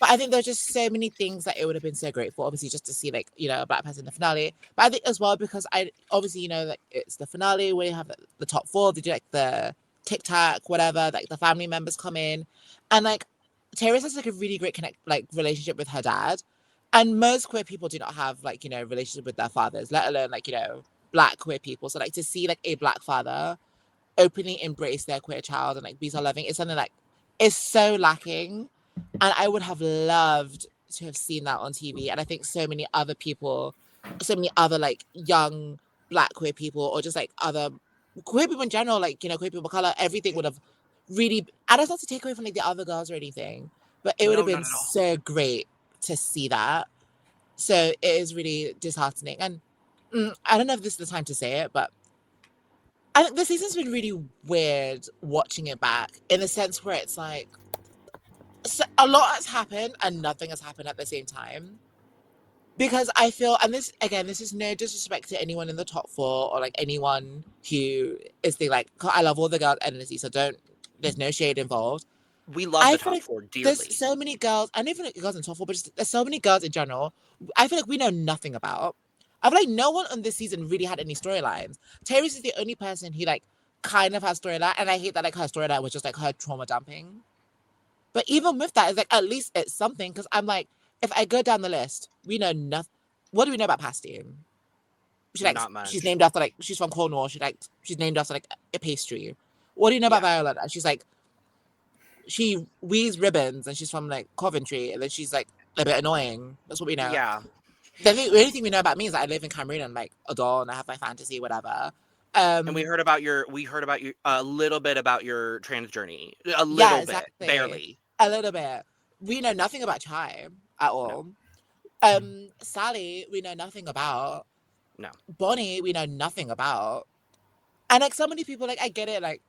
But I think there's just so many things that it would have been so great for, obviously, just to see like, you know, a Black person in the finale. But I think as well, because I obviously, you know, like it's the finale where you have the top 4, they do like the TikTok, whatever, like the family members come in. And like Terrace has like a really great relationship with her dad. And most queer people do not have like, you know, relationship with their fathers, let alone like, you know, Black queer people. So like to see like a Black father openly embrace their queer child and like be so loving is something like is so lacking. And I would have loved to have seen that on TV. And I think so many other people, so many other like young Black queer people or just like other queer people in general, like, you know, queer people of color, everything would have really, and that's not to take away from like the other girls or anything, but it would have No, been not at all. so great to see that. So it is really disheartening. And I don't know if this is the time to say it, but I think the season's been really weird watching it back in the sense where it's like a lot has happened and nothing has happened at the same time. Because I feel, and this again, this is no disrespect to anyone in the top 4 or like anyone who is the like, I love all the girls energy, so there's no shade involved. We love I the feel top like 4 dearly. there's so many girls, I don't even like girls in top 4, but just, there's so many girls in general. I feel like we know nothing about. I feel like no one on this season really had any storylines. Terrace is the only person who like kind of has storyline, and I hate that like her storyline was just like her trauma dumping. But even with that, it's like at least it's something, because I'm like, if I go down the list, we know nothing. What do we know about Pasty? She like Not much. she's named after like she's from Cornwall. She's named after like a pastry. What do you know about Viola? She's like she weaves ribbons and she's from like Coventry, and then she's like a bit annoying. That's what we know. Yeah. The only thing we know about me is that I live in Cameroon and like adore and I have my fantasy, whatever. And we heard about your a little bit about your trans journey. A little bit. exactly. Barely. A little bit. We know nothing about Chai at all. Sally, we know nothing about. No. Bonnie, we know nothing about. And like so many people, like I get it, like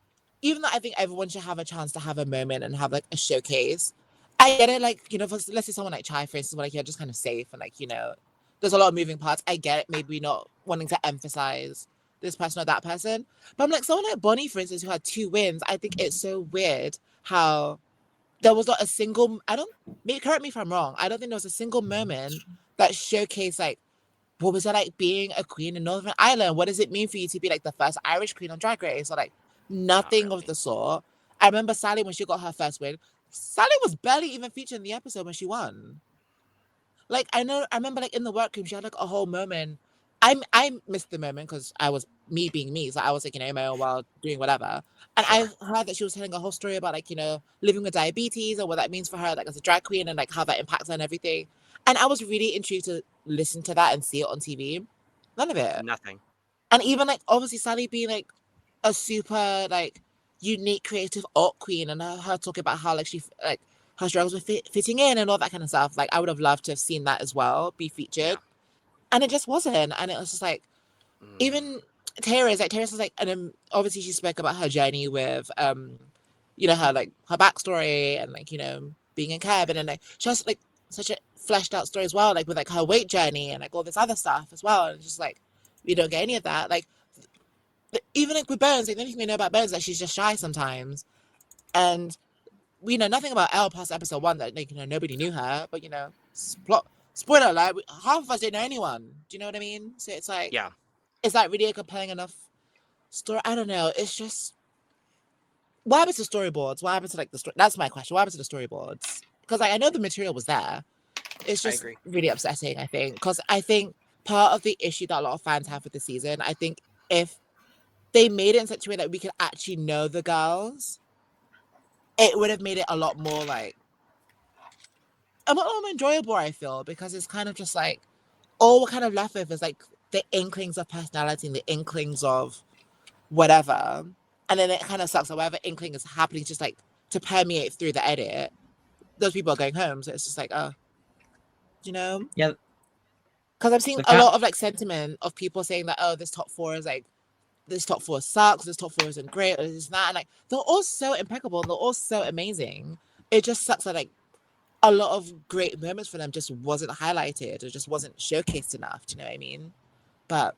even though I think everyone should have a chance to have a moment and have like a showcase, I get it, like, you know, for, let's say someone like Chai, for instance, where like you're just kind of safe and like, you know, there's a lot of moving parts. I get it, maybe not wanting to emphasize this person or that person. But I'm like, someone like Bonnie, for instance, who had 2 wins, I think it's so weird how there was not a single, correct me if I'm wrong, I don't think there was a single moment that showcased like, what was it like being a queen in Northern Ireland? What does it mean for you to be like the first Irish queen on Drag Race? Or like nothing really. of the sort. I remember Sally when she got her first win. Sally was barely even featured in the episode when she won. Like I remember like in the workroom she had like a whole moment. I missed the moment because I was me being me, so I was like, you know, in my own world doing whatever. And I heard that she was telling a whole story about like, you know, living with diabetes and what that means for her, like as a drag queen, and like how that impacts her and everything. And I was really intrigued to listen to that and see it on TV. None of it. Nothing. And even like obviously Sally being like a super like unique creative art queen, and her talking about how like she like her struggles with fitting in and all that kind of stuff. Like I would have loved to have seen that as well be featured, and it just wasn't. And it was just like even Terrace was like, and obviously she spoke about her journey with you know, her backstory and like, you know, being in Keb, and then like she has like such a fleshed out story as well, like with like her weight journey and like all this other stuff as well. And it's just like we don't get any of that. Like even like with Bones, like the only thing we know about Bones is that she's just shy sometimes, and we know nothing about Elle past episode 1. That like, you know, nobody knew her, but you know, spoiler alert, half of us didn't know anyone. Do you know what I mean? So it's like, Yeah. Is that really a compelling enough story? I don't know. It's just, what happens to storyboards? What happens to like the story? That's my question. What happens to the storyboards? Because like I know the material was there. It's just really upsetting, I think. Because I think part of the issue that a lot of fans have with the season, I think if they made it in such a way that we could actually know the girls, it would have made it a lot more like, a lot more enjoyable, I feel, because it's kind of just like, all we're kind of left with is like the inklings of personality and the inklings of whatever. And then it kind of sucks that whatever inkling is happening just like to permeate through the edit, those people are going home. So it's just like, you know? Yeah. Because I'm seeing a lot of like sentiment of people saying that, oh, this top 4 is like, this top 4 sucks, this top 4 isn't great, or this is that. And like, they're all so impeccable, they're all so amazing. It just sucks that like a lot of great moments for them just wasn't highlighted or just wasn't showcased enough. Do you know what I mean? But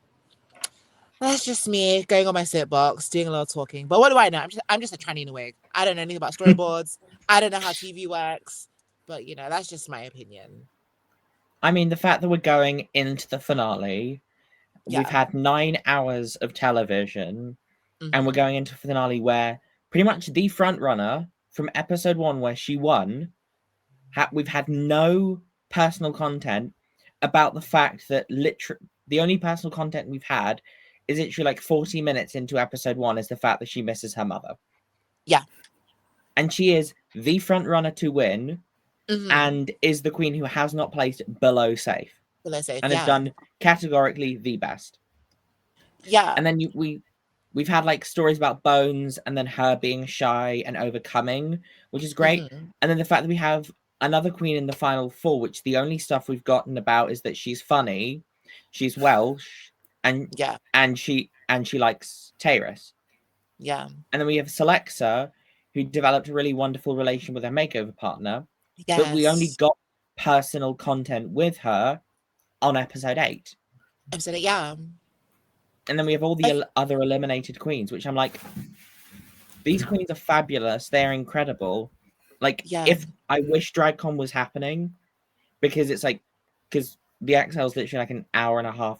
that's just me going on my soapbox, doing a little talking. But what do I know? I'm just a tranny in a wig. I don't know anything about storyboards. I don't know how TV works. But you know, that's just my opinion. I mean, the fact that we're going into the finale, we've had 9 hours of television, and we're going into a finale where pretty much the front runner from episode 1, where she won, we've had no personal content about the fact that the only personal content we've had is literally like 40 minutes into episode 1 is the fact that she misses her mother. Yeah. And she is the front runner to win, and is the queen who has not placed below safe. And has done categorically the best. Yeah. And then we've had like stories about Bones and then her being shy and overcoming, which is great. And then the fact that we have another queen in the final 4, which the only stuff we've gotten about is that she's funny, she's Welsh, and she likes Tyrus. Yeah. And then we have Celexa, who developed a really wonderful relation with her makeover partner. Yes. But we only got personal content with her on episode 8. Episode 8, yeah. And then we have all the other eliminated queens, which I'm like, these queens are fabulous. They're incredible. Like, if I wish DragCon was happening, because it's like, because the XL is literally like an hour and a half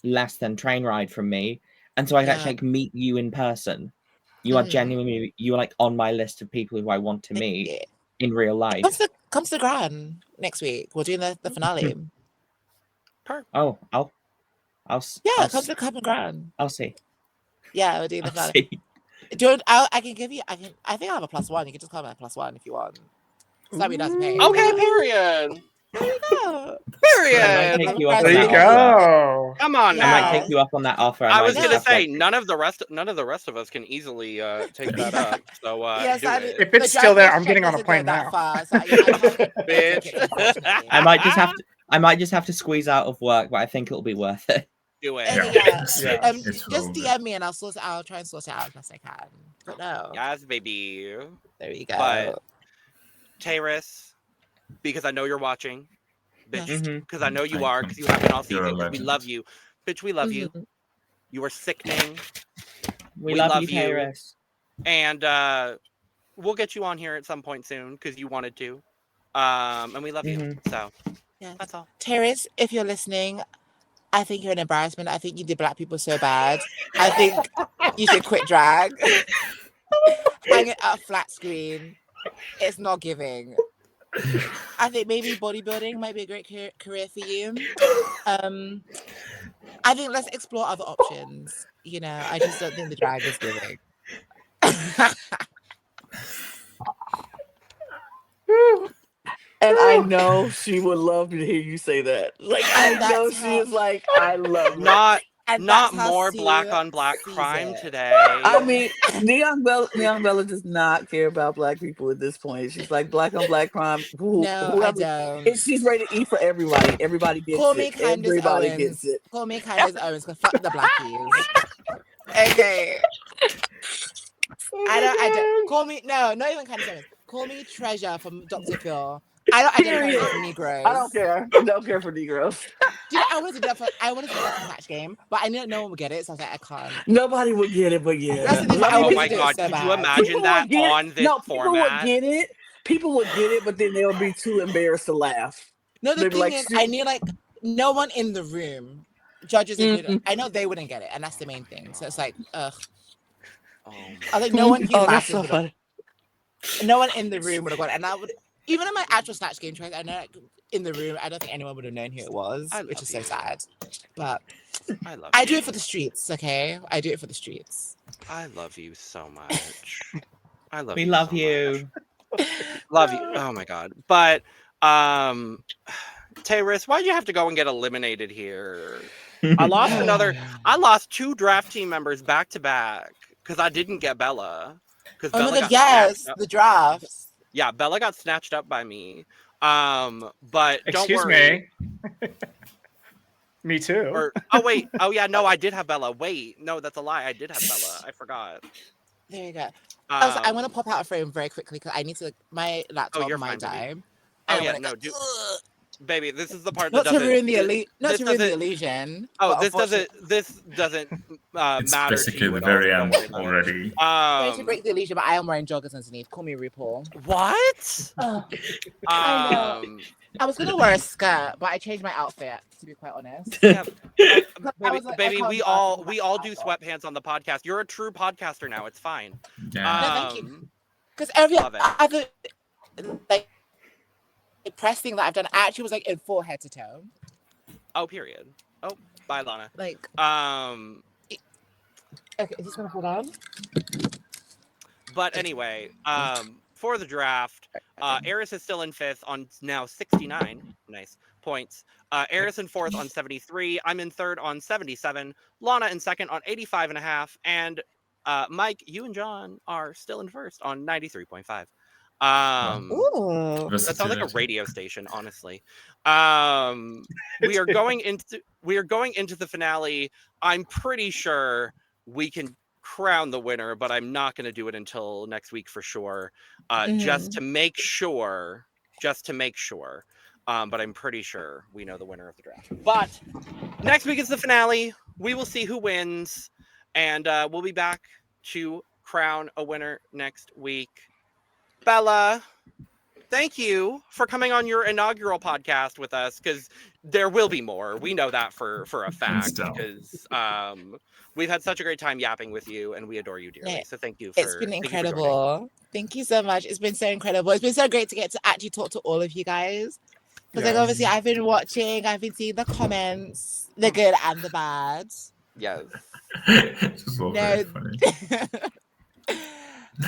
less than train ride from me. And so I could actually like meet you in person. You are genuinely, you are like on my list of people who I want to meet in real life. Comes to Gran next week. We're doing the finale. Oh, I'll come to Cup and Gran. I'll see. Yeah, we're doing the finale. Do you want, I can give you. I think I have a +1. You can just come at +1 if you want. So that doesn't pay. Okay, period. There you go. Period. There you go. Come on now. I might take you up on that offer. I was gonna say none of the rest of us can easily take that up. So do it. If it's still there, I'm getting on a plane now. Bitch. I might just have to squeeze out of work, but I think it'll be worth it. Do it. Just DM me and I'll try and sort it out as best I can. But no. Yes, baby. There you go. But Tyrus, because I know you're watching, bitch. Because I know you are, because you have been all season. We love you, bitch. We love you. You are sickening. We love you, Tyrus. And we'll get you on here at some point soon because you wanted to. And we love you. So that's all. Tyrus, if you're listening, I think you're an embarrassment. I think you did black people so bad. I think you should quit drag. Hang it up flat screen. It's not giving. I think maybe bodybuilding might be a great career for you. I think let's explore other options. You know, I just don't think the drag is giving. And I know she would love to hear you say that. Like, I know she is like, I love it. Not more black on black crime today. I mean, Nyongbella does not care about black people at this point. She's like, black on black crime. I don't. She's ready to eat for everybody. Everybody gets Call it. Me Candace Everybody Owens. gets it. Call me Candace Owens, because fuck the blackies. Okay. I don't call me not even Candy Simmons. Call me Treasure from Dr. Phil. I don't identify Period. with Negroes. I don't care. Don't care for Negroes. Do you know, I wanted to do that for Snatch Game, but I knew no one would get it, so I was like, I can't. Nobody would get it, but yeah. That's the thing, I Oh wanted my to do it god, so could you bad. imagine People that would get on it. this No, people would format? get it. People would get it, but then they would be too embarrassed to laugh. No, the They'd be thing like, is, I knew like no one in the room, judges included. I know they wouldn't get it, and that's the main thing. So it's like, ugh. Oh, I was like, no one. Oh, that's so funny. No one in the room would have got it, and I would. Even in my actual Snatch Game choice, I know like, in the room, I don't think anyone would have known who it was, which is so sad. But I do it for the streets, okay? I do it for the streets. I love you so much. I love We you. love so you. much. Love you. Oh my god. But Tayris, why'd you have to go and get eliminated here? I lost 2 draft team members back to back because I didn't get Bella. Oh my god, yes, the drafts. Yeah, Bella got snatched up by me. But don't Excuse worry. me. Me too. Wait. Oh yeah, no, I did have Bella. Wait, no, that's a lie. I did have Bella. I forgot. There you go. I want to pop out a frame very quickly because I need to. My laptop might die. Oh yeah, no, do. Baby, this is the part not that to doesn't. ruin the illusion. Oh, this doesn't It's matter. basically to you the at all, very so don't end worry about it. already. Sorry to break the illusion, but I am wearing joggers underneath. Call me RuPaul. What? I know. I was gonna wear a skirt, but I changed my outfit. To be quite honest. Yeah, baby, I we all do sweatpants on the podcast. You're a true podcaster now. It's fine. Yeah. No, thank you. Because every Love it. other like press thing that I've done actually was like in full head to toe. Oh, period. Oh, bye, Lana. Like, okay, is this gonna hold on? But anyway, for the draft, Eris is still in 5th on now 69 points. Eris in 4th on 73. I'm in 3rd on 77. Lana in 2nd on 85.5. And Mike, you and John are still in 1st on 93.5. Ooh. That sounds like a radio station, honestly. We are going into the finale. I'm pretty sure we can crown the winner, but I'm not going to do it until next week for sure. Just to make sure. But I'm pretty sure we know the winner of the draft. But next week is the finale. We will see who wins, and we'll be back to crown a winner next week. Bella, thank you for coming on your inaugural podcast with us, because there will be more. We know that for a fact, because we've had such a great time yapping with you, and we adore you dearly. So thank you. It's been incredible. Thank you so much. It's been so incredible. It's been so great to get to actually talk to all of you guys. Because like obviously I've been watching, I've been seeing the comments, the good and the bad. Yes. Very funny.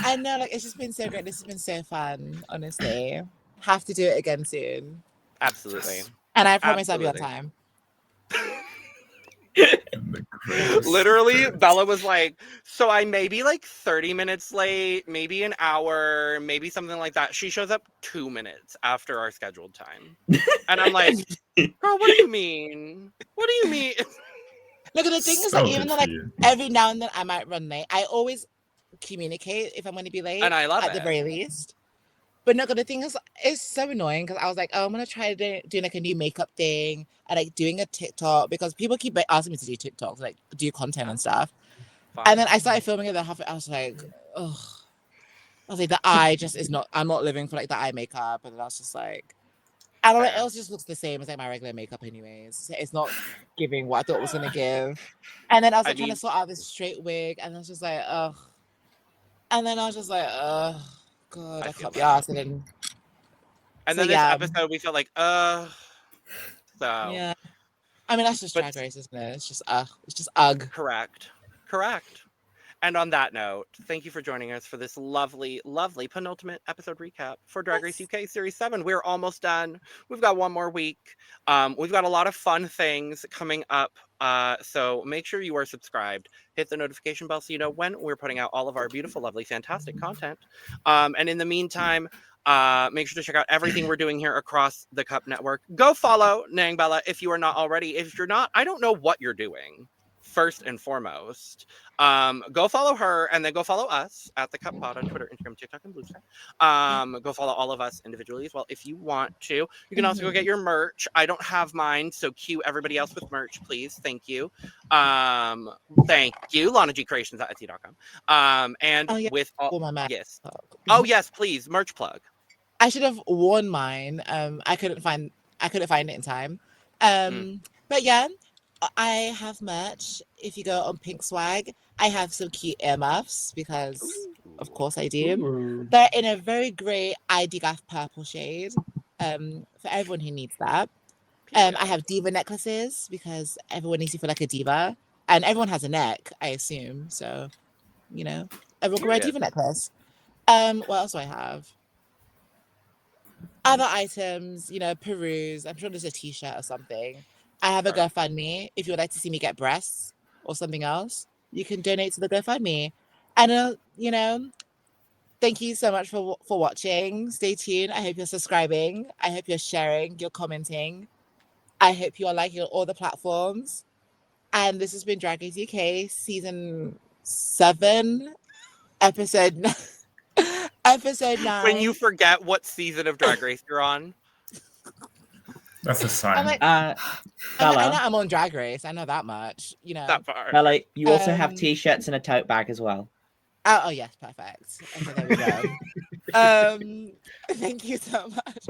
I know, like, it's just been so great. This has been so fun, honestly. Have to do it again soon. Absolutely. And I promise I'll be on time. Literally, Bella was like, so I may be like 30 minutes late, maybe an hour, maybe something like that. She shows up 2 minutes after our scheduled time. And I'm like, girl, what do you mean? What do you mean? Look, the thing is, like, even though, like, every now and then I might run late, I always communicate if I'm going to be late. And I love it. At the very least. But no, the thing is, it's so annoying because I was like, oh, I'm going to try doing like a new makeup thing and like doing a TikTok because people keep asking me to do TikToks, like do content and stuff. Fine. And then I started filming it, then half I was like, ugh. I was like, the eye just is not, I'm not living for like the eye makeup. And then I was just like, and all else just looks the same as like my regular makeup anyways. It's not giving what I thought it was going to give. And then I was like trying to sort out this straight wig and I was just like, ugh. And then I was just like, ugh. God, I can't be asked. And then this episode, we felt like, So yeah, I mean that's just Drag Race, isn't it? It's just ugh. Correct. And on that note, thank you for joining us for this lovely, lovely penultimate episode recap for Drag Race UK Series 7. We're almost done. We've got one more week. We've got a lot of fun things coming up. So make sure you are subscribed. Hit the notification bell so you know when we're putting out all of our beautiful, lovely, fantastic content. And in the meantime, make sure to check out everything we're doing here across the Cup Network. Go follow Nyongbella if you are not already. If you're not, I don't know what you're doing. first and foremost, go follow her and then go follow us at The Cup Pod on Twitter, Instagram, TikTok, and Blue Sky. Go follow all of us individually as well if you want to. You can also go get your merch. I don't have mine, so cue everybody else with merch, please. Thank you. Thank you. LanaGCreations@etsy.com. And with all my Mac. yes. Oh yes, please, merch plug. I should have worn mine. I couldn't find it in time. But yeah, I have merch. If you go on Pink Swag, I have some cute earmuffs because, of course, I do. Ooh. They're in a very great ID Gaff purple shade. For everyone who needs that. I have diva necklaces because everyone needs to feel like a diva, and everyone has a neck, I assume. So, you know, everyone can wear a diva necklace. What else do I have? Other items, you know, peruse. I'm sure there's a t-shirt or something. I have a GoFundMe. If you would like to see me get breasts or something else, you can donate to the GoFundMe. And, you know, thank you so much for watching. Stay tuned. I hope you're subscribing. I hope you're sharing, you're commenting. I hope you are liking all the platforms. And this has been Drag Race UK season 7, episode 9. When you forget what season of Drag Race you're on. That's a sign. I know Bella, I'm on Drag Race. I know that much. You know. That far. Bella, you also have t-shirts and a tote bag as well. Oh yes, perfect. Okay, there we go. Thank you so much.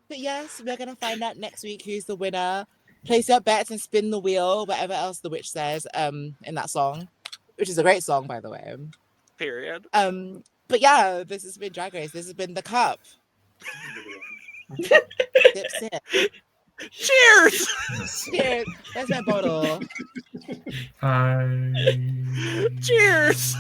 But yes, we're gonna find out next week who's the winner. Place your bets and spin the wheel, whatever else the witch says, in that song, which is a great song, by the way. Period. But yeah, this has been Drag Race. This has been The Cup. Sip, sip. Cheers! Cheers. That's my bottle. Bye. Cheers!